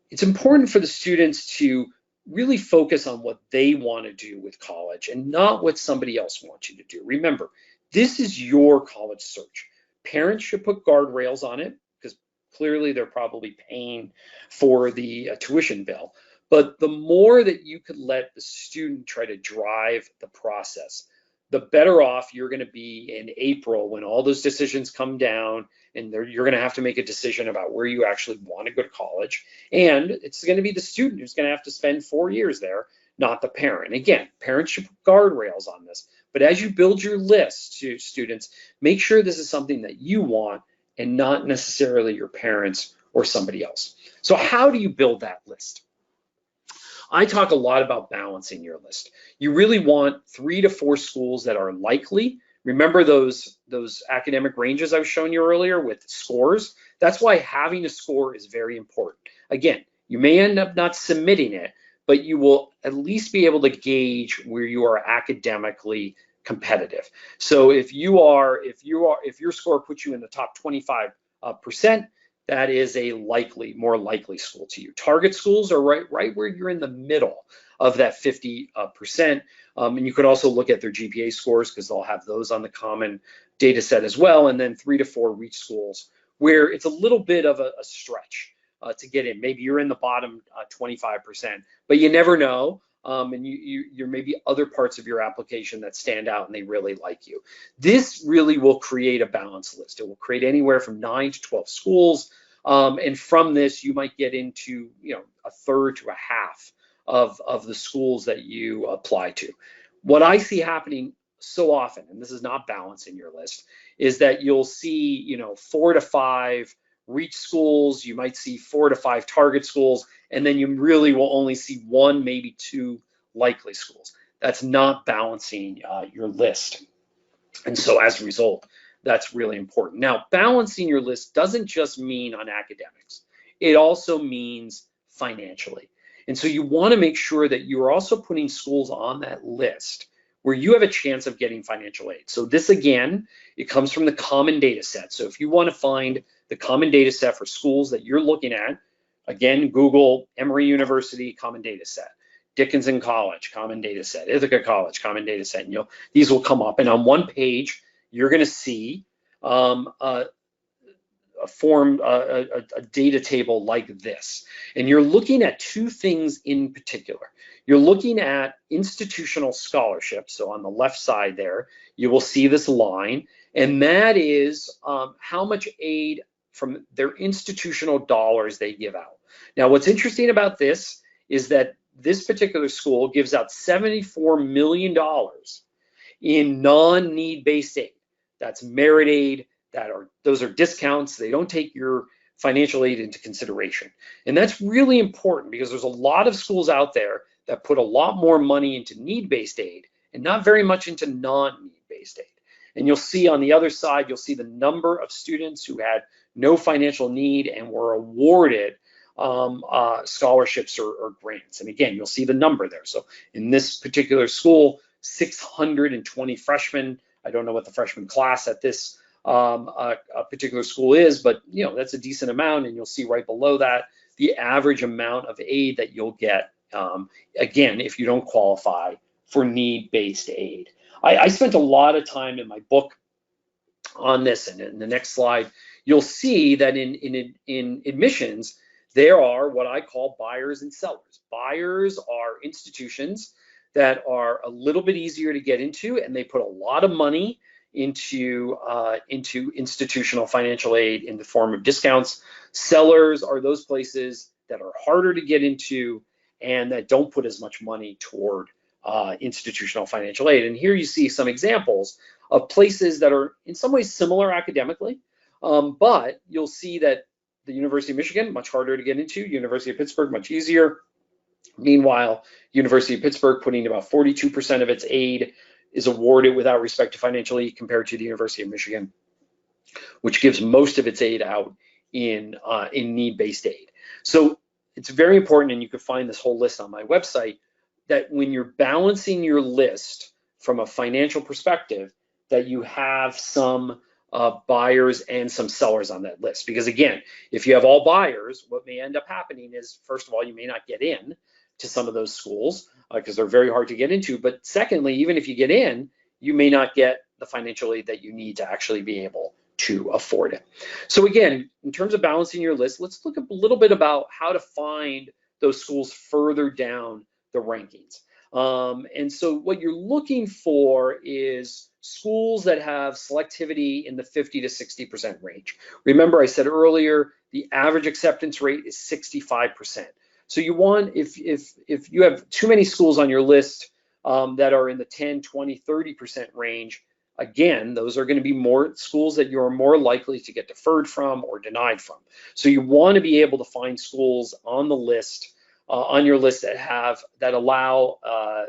It's important for the students to really focus on what they want to do with college and not what somebody else wants you to do. Remember, this is your college search. Parents should put guardrails on it because clearly they're probably paying for the tuition bill. But the more that you could let the student try to drive the process, the better off you're going to be in April when all those decisions come down and you're going to have to make a decision about where you actually want to go to college. And it's going to be the student who's going to have to spend 4 years there, not the parent. Again, parents should put guardrails on this. But as you build your list to students, make sure this is something that you want and not necessarily your parents or somebody else. So how do you build that list? I talk a lot about balancing your list. You really want 3 to 4 schools that are likely. Remember those academic ranges I was showing you earlier with scores? That's why having a score is very important. Again, you may end up not submitting it, but you will at least be able to gauge where you are academically competitive. So if your score puts you in the top 25%, that is a more likely school to you. Target schools are right where you're in the middle of that 50%. And you could also look at their GPA scores because they'll have those on the common data set as well. And then 3 to 4 reach schools where it's a little bit of a stretch to get in. Maybe you're in the bottom 25%, but you never know. And you're maybe other parts of your application that stand out and they really like you. This really will create a balanced list. It will create anywhere from 9 to 12 schools. And from this, you might get into a third to a half of the schools that you apply to. What I see happening so often, and this is not balancing your list, is that you'll see 4 to 5 reach schools, you might see 4 to 5 target schools, and then you really will only see 1, maybe 2 likely schools. That's not balancing your list. And so as a result, that's really important. Now, balancing your list doesn't just mean on academics. It also means financially. And so you want to make sure that you're also putting schools on that list where you have a chance of getting financial aid. So this, again, it comes from the common data set. So if you want to find the common data set for schools that you're looking at, again, Google Emory University common data set, Dickinson College common data set, Ithaca College common data set, and these will come up. And on one page, you're going to see a data table like this. And you're looking at 2 things in particular. you're looking at institutional scholarships. So on the left side there, you will see this line, and that is how much aid from their institutional dollars they give out. Now, what's interesting about this is that this particular school gives out $74 million in non-need-based aid. That's merit aid, those are discounts. They don't take your financial aid into consideration. And that's really important because there's a lot of schools out there that put a lot more money into need-based aid and not very much into non-need-based aid. And you'll see on the other side, you'll see the number of students who had no financial need and were awarded scholarships or grants. And again, you'll see the number there. So in this particular school, 620 freshmen. I don't know what the freshman class at this a particular school is, but that's a decent amount. And you'll see right below that the average amount of aid that you'll get, again, if you don't qualify for need-based aid. I spent a lot of time in my book on this, and in the next slide, you'll see that in admissions, there are what I call buyers and sellers. Buyers are institutions that are a little bit easier to get into, and they put a lot of money into institutional financial aid in the form of discounts. Sellers are those places that are harder to get into and that don't put as much money toward institutional financial aid. And here you see some examples of places that are in some ways similar academically, but you'll see that the University of Michigan, much harder to get into, University of Pittsburgh, much easier. Meanwhile, University of Pittsburgh putting about 42% of its aid is awarded without respect to financial aid compared to the University of Michigan, which gives most of its aid out in need-based aid. So it's very important, and you can find this whole list on my website, that when you're balancing your list from a financial perspective, that you have some buyers and some sellers on that list. Because again, if you have all buyers, what may end up happening is, first of all, you may not get in to some of those schools because they're very hard to get into. But secondly, even if you get in, you may not get the financial aid that you need to actually be able to afford it. So again, in terms of balancing your list, let's look a little bit about how to find those schools further down the rankings. And so what you're looking for is schools that have selectivity in the 50 to 60% range. Remember, I said earlier, the average acceptance rate is 65%. So you want, if you have too many schools on your list that are in the 10, 20, 30% range, again, those are going to be more schools that you're more likely to get deferred from or denied from. So you want to be able to find schools on the list, on your list that allow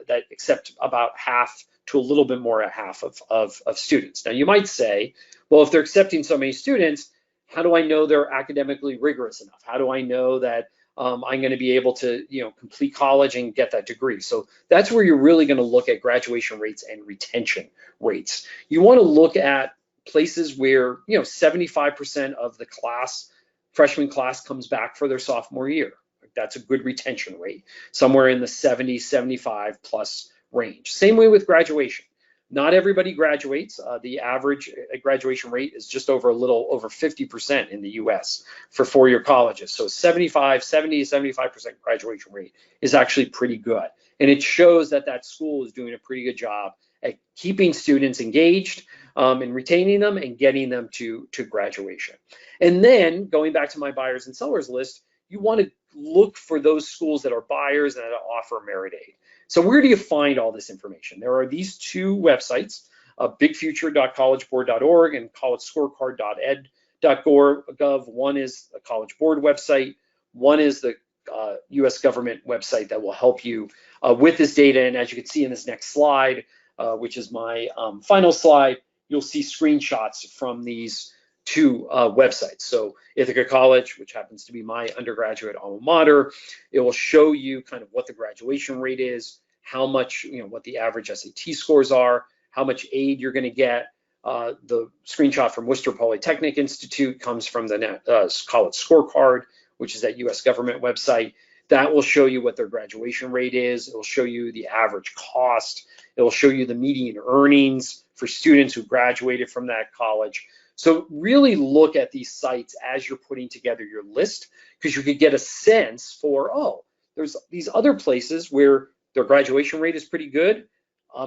that accept about half to a little bit more at half of students. Now you might say, well, if they're accepting so many students, how do I know they're academically rigorous enough? How do I know that I'm going to be able to complete college and get that degree? So that's where you're really going to look at graduation rates and retention rates. You want to look at places where 75% of the freshman class comes back for their sophomore year. That's a good retention rate, somewhere in the 70, 75 plus range. Same way with graduation. Not everybody graduates. The average graduation rate is just a little over 50% in the US for four-year colleges. So 70 to 75% graduation rate is actually pretty good. And it shows that school is doing a pretty good job at keeping students engaged and retaining them and getting them to graduation. And then going back to my buyers and sellers list, you want to look for those schools that are buyers and that offer merit aid. So where do you find all this information? There are these two websites, bigfuture.collegeboard.org and collegescorecard.ed.gov. One is the College Board website. One is the US government website that will help you with this data. And as you can see in this next slide, which is my final slide, you'll see screenshots from these two websites. So Ithaca College, which happens to be my undergraduate alma mater, it will show you kind of what the graduation rate is, how much, what the average SAT scores are, how much aid you're going to get. The screenshot from Worcester Polytechnic Institute comes from the College Scorecard, which is that US government website. That will show you what their graduation rate is. It will show you the average cost. It will show you the median earnings for students who graduated from that college. So really look at these sites as you're putting together your list, because you could get a sense for, oh, there's these other places where Their graduation rate is pretty good.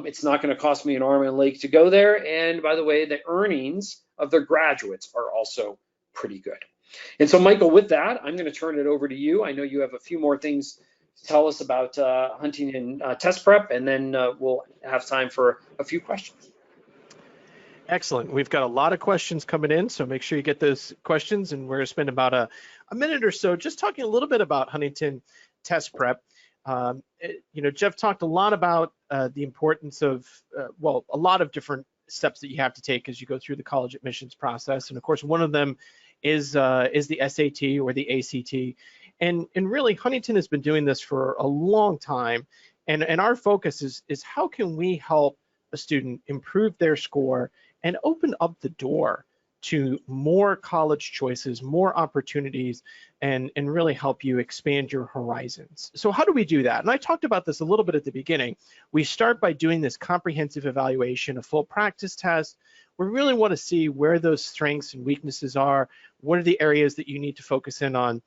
It's not going to cost me an arm and a leg to go there. And by the way, the earnings of their graduates are also pretty good. And so, Michael, with that, I'm going to turn it over to you. I know you have a few more things to tell us about Huntington test prep, and then we'll have time for a few questions. Excellent. We've got a lot of questions coming in, so make sure you get those questions. And we're going to spend about a minute or so just talking a little bit about Huntington test prep. Jeff talked a lot about the importance of, a lot of different steps that you have to take as you go through the college admissions process. And of course, one of them is the SAT or the ACT. And really, Huntington has been doing this for a long time. And our focus is how can we help a student improve their score and open up the door to more college choices, more opportunities, and really help you expand your horizons. So how do we do that? And I talked about this a little bit at the beginning. We start by doing this comprehensive evaluation, a full practice test. We really want to see where those strengths and weaknesses are, what are the areas that you need to focus in on,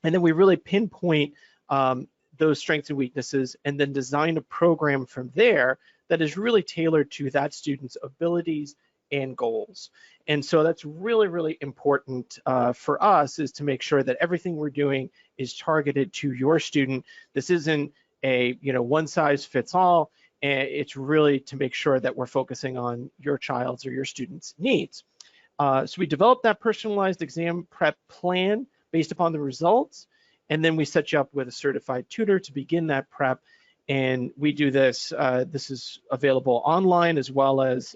and then we really pinpoint those strengths and weaknesses, and then design a program from there that is really tailored to that student's abilities and goals. And so that's really, really important for us, is to make sure that everything we're doing is targeted to your student. This isn't a one size fits all. It's really to make sure that we're focusing on your child's or your student's needs. So we develop that personalized exam prep plan based upon the results, and then we set you up with a certified tutor to begin that prep. And we do this, this is available online as well as,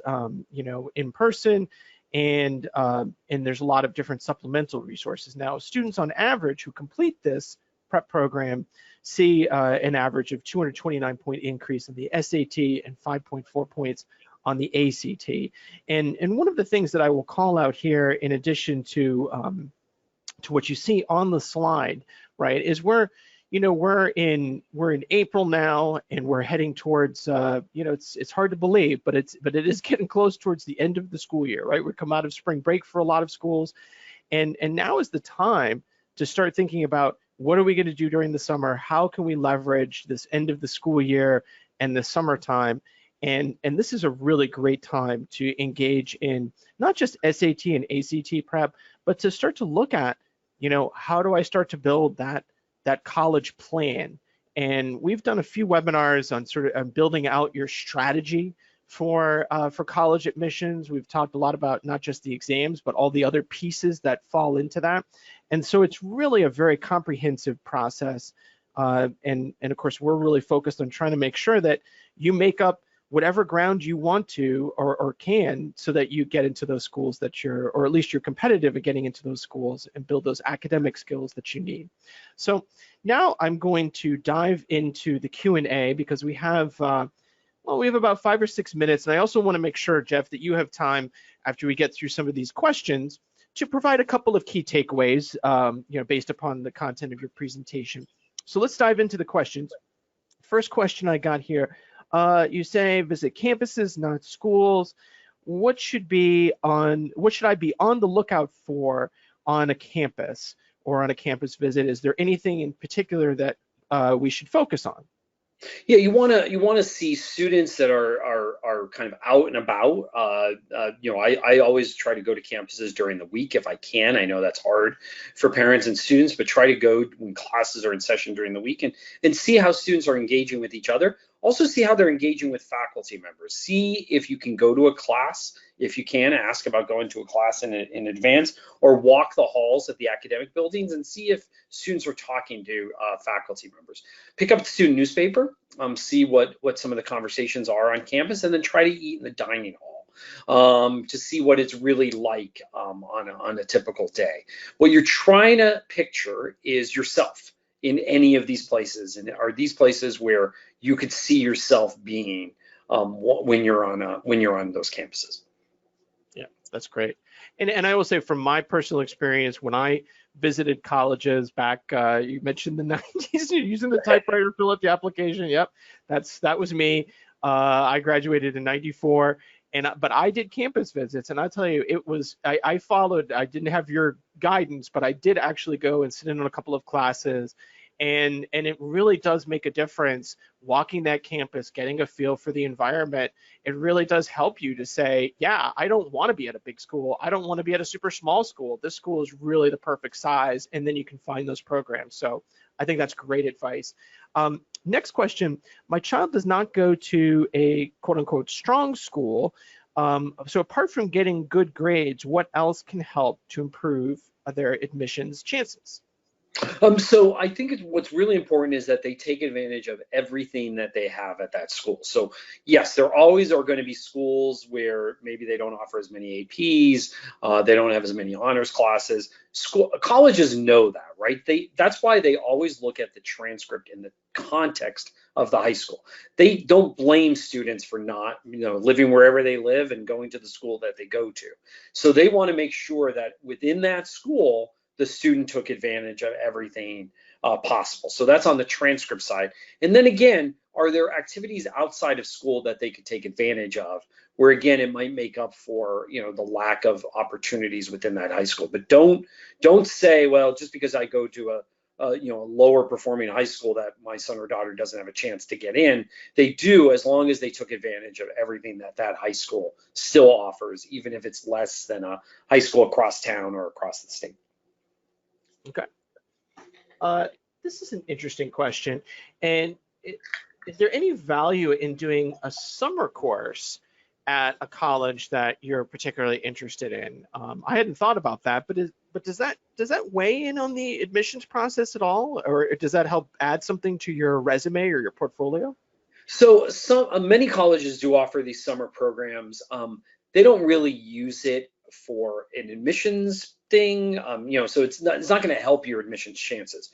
in person. And there's a lot of different supplemental resources. Now, students on average who complete this prep program see an average of 229-point increase in the SAT and 5.4 points on the ACT. And one of the things that I will call out here, in addition to what you see on the slide, right, is we're in April now, and we're heading towards it's hard to believe, but it is getting close towards the end of the school year, right? We come out of spring break for a lot of schools, and now is the time to start thinking about what are we going to do during the summer? How can we leverage this end of the school year and the summertime? And this is a really great time to engage in not just SAT and ACT prep, but to start to look at, how do I start to build that college plan? And we've done a few webinars on sort of building out your strategy for college admissions. We've talked a lot about not just the exams, but all the other pieces that fall into that. And so it's really a very comprehensive process. And of course, we're really focused on trying to make sure that you make up whatever ground you want to or can, so that you get into those schools that or at least you're competitive at getting into those schools and build those academic skills that you need. So now I'm going to dive into the Q&A, because we have about 5 or 6 minutes. And I also want to make sure, Jeff, that you have time after we get through some of these questions to provide a couple of key takeaways, based upon the content of your presentation. So let's dive into the questions. First question I got here. You say visit campuses, not schools. What should I be on the lookout for on a campus or on a campus visit? Is there anything in particular that we should focus on? Yeah, you want to see students that are kind of out and about. I always try to go to campuses during the week if I can. I know that's hard for parents and students, but try to go when classes are in session during the week and see how students are engaging with each other. Also see how they're engaging with faculty members. See if you can go to a class. If you can, ask about going to a class in advance, or walk the halls at the academic buildings and see if students are talking to faculty members. Pick up the student newspaper, see what some of the conversations are on campus, and then try to eat in the dining hall to see what it's really like on a typical day. What you're trying to picture is yourself in any of these places, and are these places where you could see yourself being when you're on those campuses. Yeah, that's great. And I will say, from my personal experience, when I visited colleges back, you mentioned the 90s, using the typewriter to fill out the application. Yep, that was me. I graduated in '94. But I did campus visits, and I'll tell you, it was, I followed, I didn't have your guidance, but I did actually go and sit in on a couple of classes And it really does make a difference walking that campus, getting a feel for the environment. It really does help you to say, yeah, I don't want to be at a big school. I don't want to be at a super small school. This school is really the perfect size, and then you can find those programs. So I think that's great advice. Next question. My child does not go to a quote unquote strong school. So apart from getting good grades, what else can help to improve their admissions chances? So I think what's really important is that they take advantage of everything that they have at that school. So yes, there always are going to be schools where maybe they don't offer as many APs, they don't have as many honors classes. Colleges know that, right? That's why they always look at the transcript in the context of the high school. They don't blame students for not, living wherever they live and going to the school that they go to. So they want to make sure that within that school, the student took advantage of everything possible. So that's on the transcript side. And then again, are there activities outside of school that they could take advantage of, where again, it might make up for, the lack of opportunities within that high school. But don't say, well, just because I go to a lower performing high school that my son or daughter doesn't have a chance to get in. They do, as long as they took advantage of everything that high school still offers, even if it's less than a high school across town or across the state. Okay. This is an interesting question. And is there any value in doing a summer course at a college that you're particularly interested in? I hadn't thought about that, but does that weigh in on the admissions process at all, or does that help add something to your resume or your portfolio? So many colleges do offer these summer programs. They don't really use it for an admissions thing, so it's not going to help your admissions chances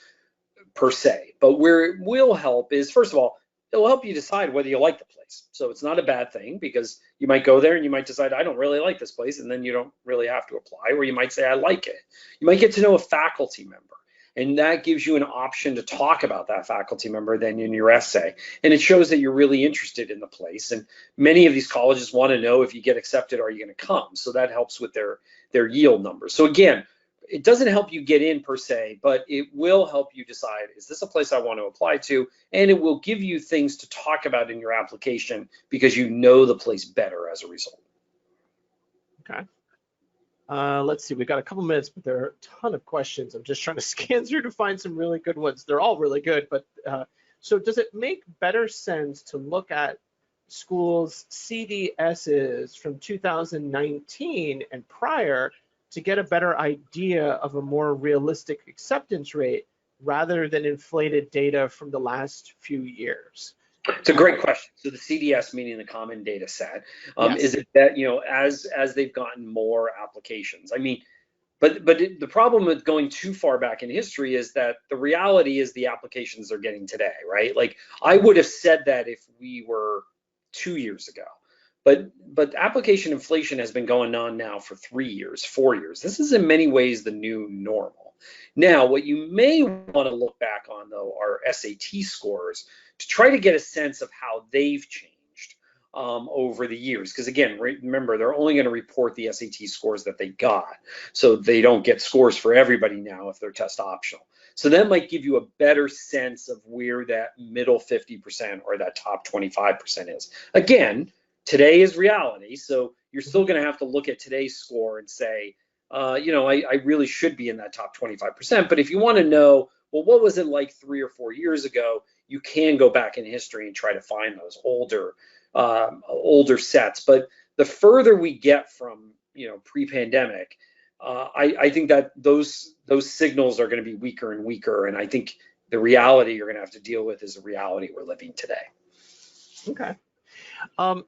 per se. But where it will help is, first of all, it will help you decide whether you like the place. So it's not a bad thing, because you might go there and you might decide, I don't really like this place, and then you don't really have to apply, or you might say, I like it. You might get to know a faculty member, and that gives you an option to talk about that faculty member then in your essay. And it shows that you're really interested in the place. And many of these colleges want to know, if you get accepted, are you going to come? So that helps with their yield numbers. So again, it doesn't help you get in per se, but it will help you decide, is this a place I want to apply to? And it will give you things to talk about in your application, because you know the place better as a result. Okay. Let's see, we've got a couple minutes, but there are a ton of questions. I'm just trying to scan through to find some really good ones. They're all really good, but so does it make better sense to look at schools' CDSs from 2019 and prior to get a better idea of a more realistic acceptance rate, rather than inflated data from the last few years? It's a great question. So the CDS, meaning the common data set, Yes. is it that, as they've gotten more applications, but the problem with going too far back in history is that the reality is the applications they're getting today, right? Like, I would have said that if we were 2 years ago. But application inflation has been going on now for 3 years, 4 years. This is in many ways the new normal. Now, what you may want to look back on, though, are SAT scores, to try to get a sense of how they've changed over the years. Because again, remember, they're only going to report the SAT scores that they got. So they don't get scores for everybody now if they're test optional. So that might give you a better sense of where that middle 50% or that top 25% is. Again, today is reality, so you're still going to have to look at today's score and say, I really should be in that top 25%. But if you want to know, well, what was it like 3 or 4 years ago, you can go back in history and try to find those older sets. But the further we get from pre-pandemic, I think that those signals are going to be weaker and weaker. And I think the reality you're going to have to deal with is the reality we're living today. Okay.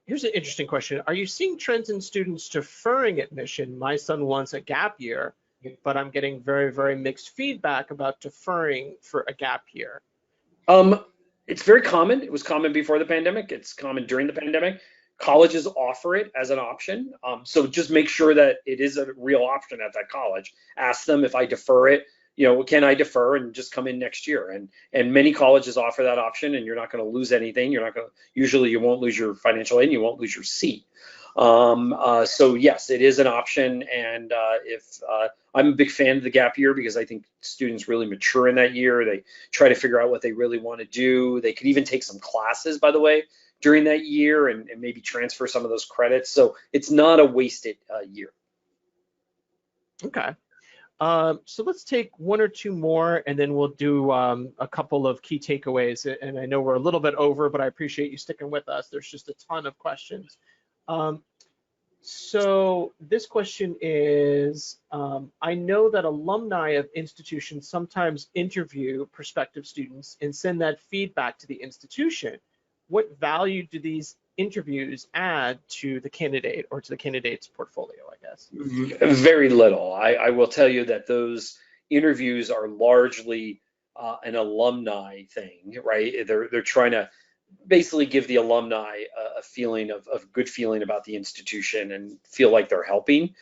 Here's an interesting question. Are you seeing trends in students deferring admission? My son wants a gap year, but I'm getting very, very mixed feedback about deferring for a gap year. It's very common. It was common before the pandemic. It's common during the pandemic. Colleges offer it as an option. So just make sure that it is a real option at that college. Ask them, if I defer it, can I defer and just come in next year? And many colleges offer that option, and you're not going to lose anything. Usually you won't lose your financial aid, and you won't lose your seat. So yes, it is an option, and if I'm a big fan of the gap year because I think students really mature in that year. They try to figure out what they really want to do. They could even take some classes, by the way, during that year and maybe transfer some of those credits. So it's not a wasted year. Okay. So let's take one or two more, and then we'll do a couple of key takeaways. And I know we're a little bit over, but I appreciate you sticking with us. There's just a ton of questions. So this question is, I know that alumni of institutions sometimes interview prospective students and send that feedback to the institution. What value do these interviews add to the candidate or to the candidate's portfolio, I guess? Very little. I will tell you that those interviews are largely an alumni thing, right? They're trying to basically give the alumni a feeling of good feeling about the institution and feel like they're helping.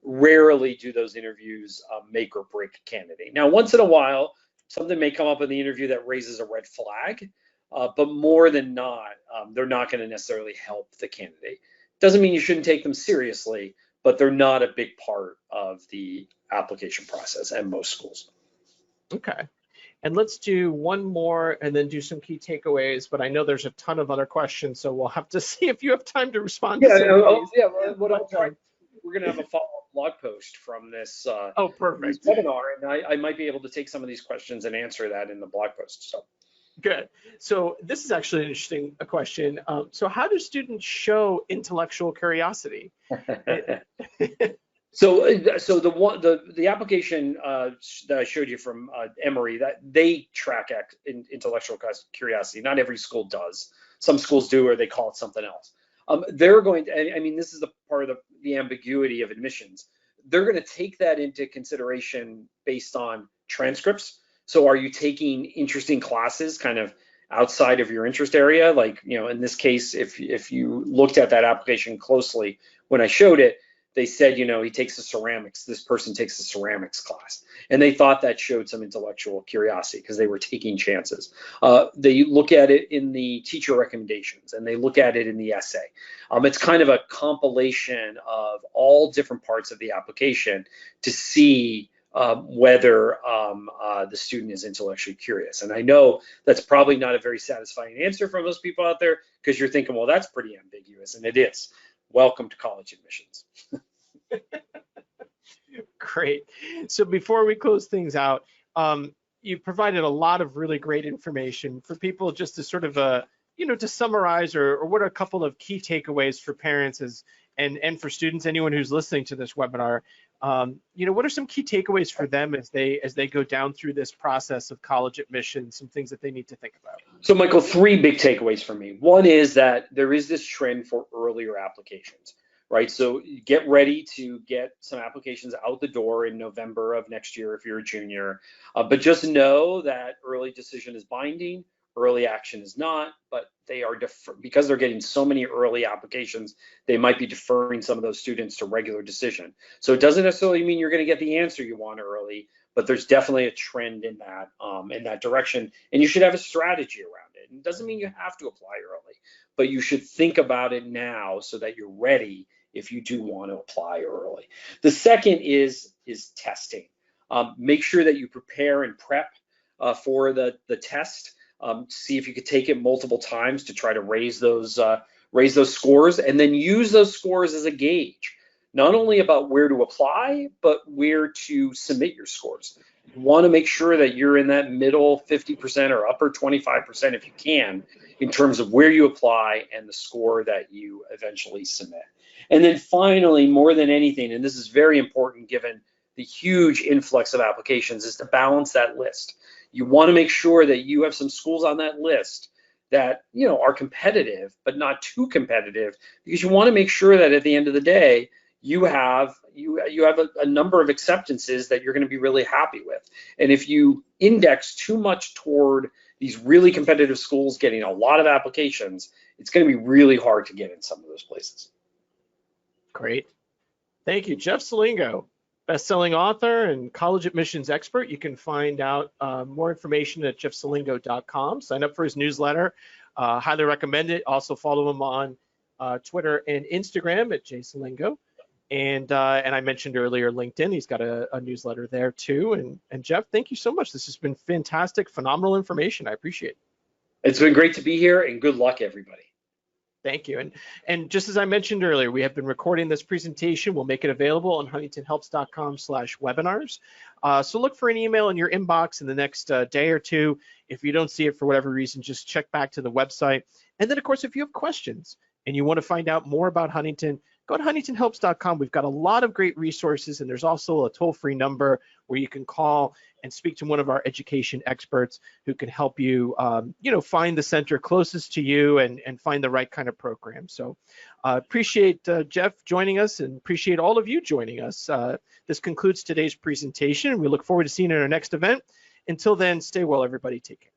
Rarely do those interviews make or break a candidate. Now, once in a while, something may come up in the interview that raises a red flag, but more than not, they're not going to necessarily help the candidate. Doesn't mean you shouldn't take them seriously, but they're not a big part of the application process at most schools. Okay. And let's do one more and then do some key takeaways, but I know there's a ton of other questions, so we'll have to see if you have time to respond to some of these. What I'll try, we're going to have a follow-up blog post from this, perfect. this webinar, and I might be able to take some of these questions and answer that in the blog post. So. Good. So this is actually an interesting question. So how do students show intellectual curiosity? So the application that I showed you from Emory, that they track intellectual curiosity. Not every school does. Some schools do, or they call it something else. They're going to, I mean, this is the part of the ambiguity of admissions. They're going to take that into consideration based on transcripts. So are you taking interesting classes kind of outside of your interest area? Like, in this case, if you looked at that application closely, when I showed it, they said, he takes the ceramics, this person takes the ceramics class. And they thought that showed some intellectual curiosity because they were taking chances. They look at it in the teacher recommendations and they look at it in the essay. It's kind of a compilation of all different parts of the application to see whether the student is intellectually curious. And I know that's probably not a very satisfying answer for most people out there because you're thinking, well, that's pretty ambiguous, and it is. Welcome to college admissions. Great. So before we close things out, you provided a lot of really great information for people just to sort of, to summarize or what are a couple of key takeaways for parents and for students, anyone who's listening to this webinar. What are some key takeaways for them as they go down through this process of college admission, some things that they need to think about? So Michael, three big takeaways for me. One is that there is this trend for earlier applications, right? So get ready to get some applications out the door in November of next year if you're a junior, but just know that early decision is binding. Early action is not, but they are because they're getting so many early applications, they might be deferring some of those students to regular decision. So it doesn't necessarily mean you're going to get the answer you want early, but there's definitely a trend in that direction, and you should have a strategy around it. It doesn't mean you have to apply early, but you should think about it now so that you're ready if you do want to apply early. The second is testing. Make sure that you prepare and prep for the test. See if you could take it multiple times to try to raise those scores, and then use those scores as a gauge, not only about where to apply, but where to submit your scores. You want to make sure that you're in that middle 50% or upper 25% if you can, in terms of where you apply and the score that you eventually submit. And then finally, more than anything, and this is very important given the huge influx of applications, is to balance that list. You want to make sure that you have some schools on that list that are competitive, but not too competitive, because you want to make sure that at the end of the day, you have a number of acceptances that you're going to be really happy with. And if you index too much toward these really competitive schools getting a lot of applications, it's going to be really hard to get in some of those places. Great. Thank you, Jeff Selingo, best-selling author and college admissions expert. You can find out more information at jeffselingo.com. Sign up for his newsletter. Highly recommend it. Also follow him on Twitter and Instagram at Jeff Selingo. And I mentioned earlier LinkedIn. He's got a newsletter there too. And Jeff, thank you so much. This has been fantastic, phenomenal information. I appreciate it. It's been great to be here, and good luck, everybody. Thank you. And just as I mentioned earlier, we have been recording this presentation. We'll make it available on huntingtonhelps.com/webinars. So look for an email in your inbox in the next day or two. If you don't see it for whatever reason, just check back to the website. And then, of course, if you have questions and you want to find out more about Huntington, go to huntingtonhelps.com. We've got a lot of great resources, and there's also a toll-free number where you can call and speak to one of our education experts who can help you, find the center closest to you and find the right kind of program. So appreciate Jeff joining us, and appreciate all of you joining us. This concludes today's presentation. We look forward to seeing you in our next event. Until then, stay well, everybody. Take care.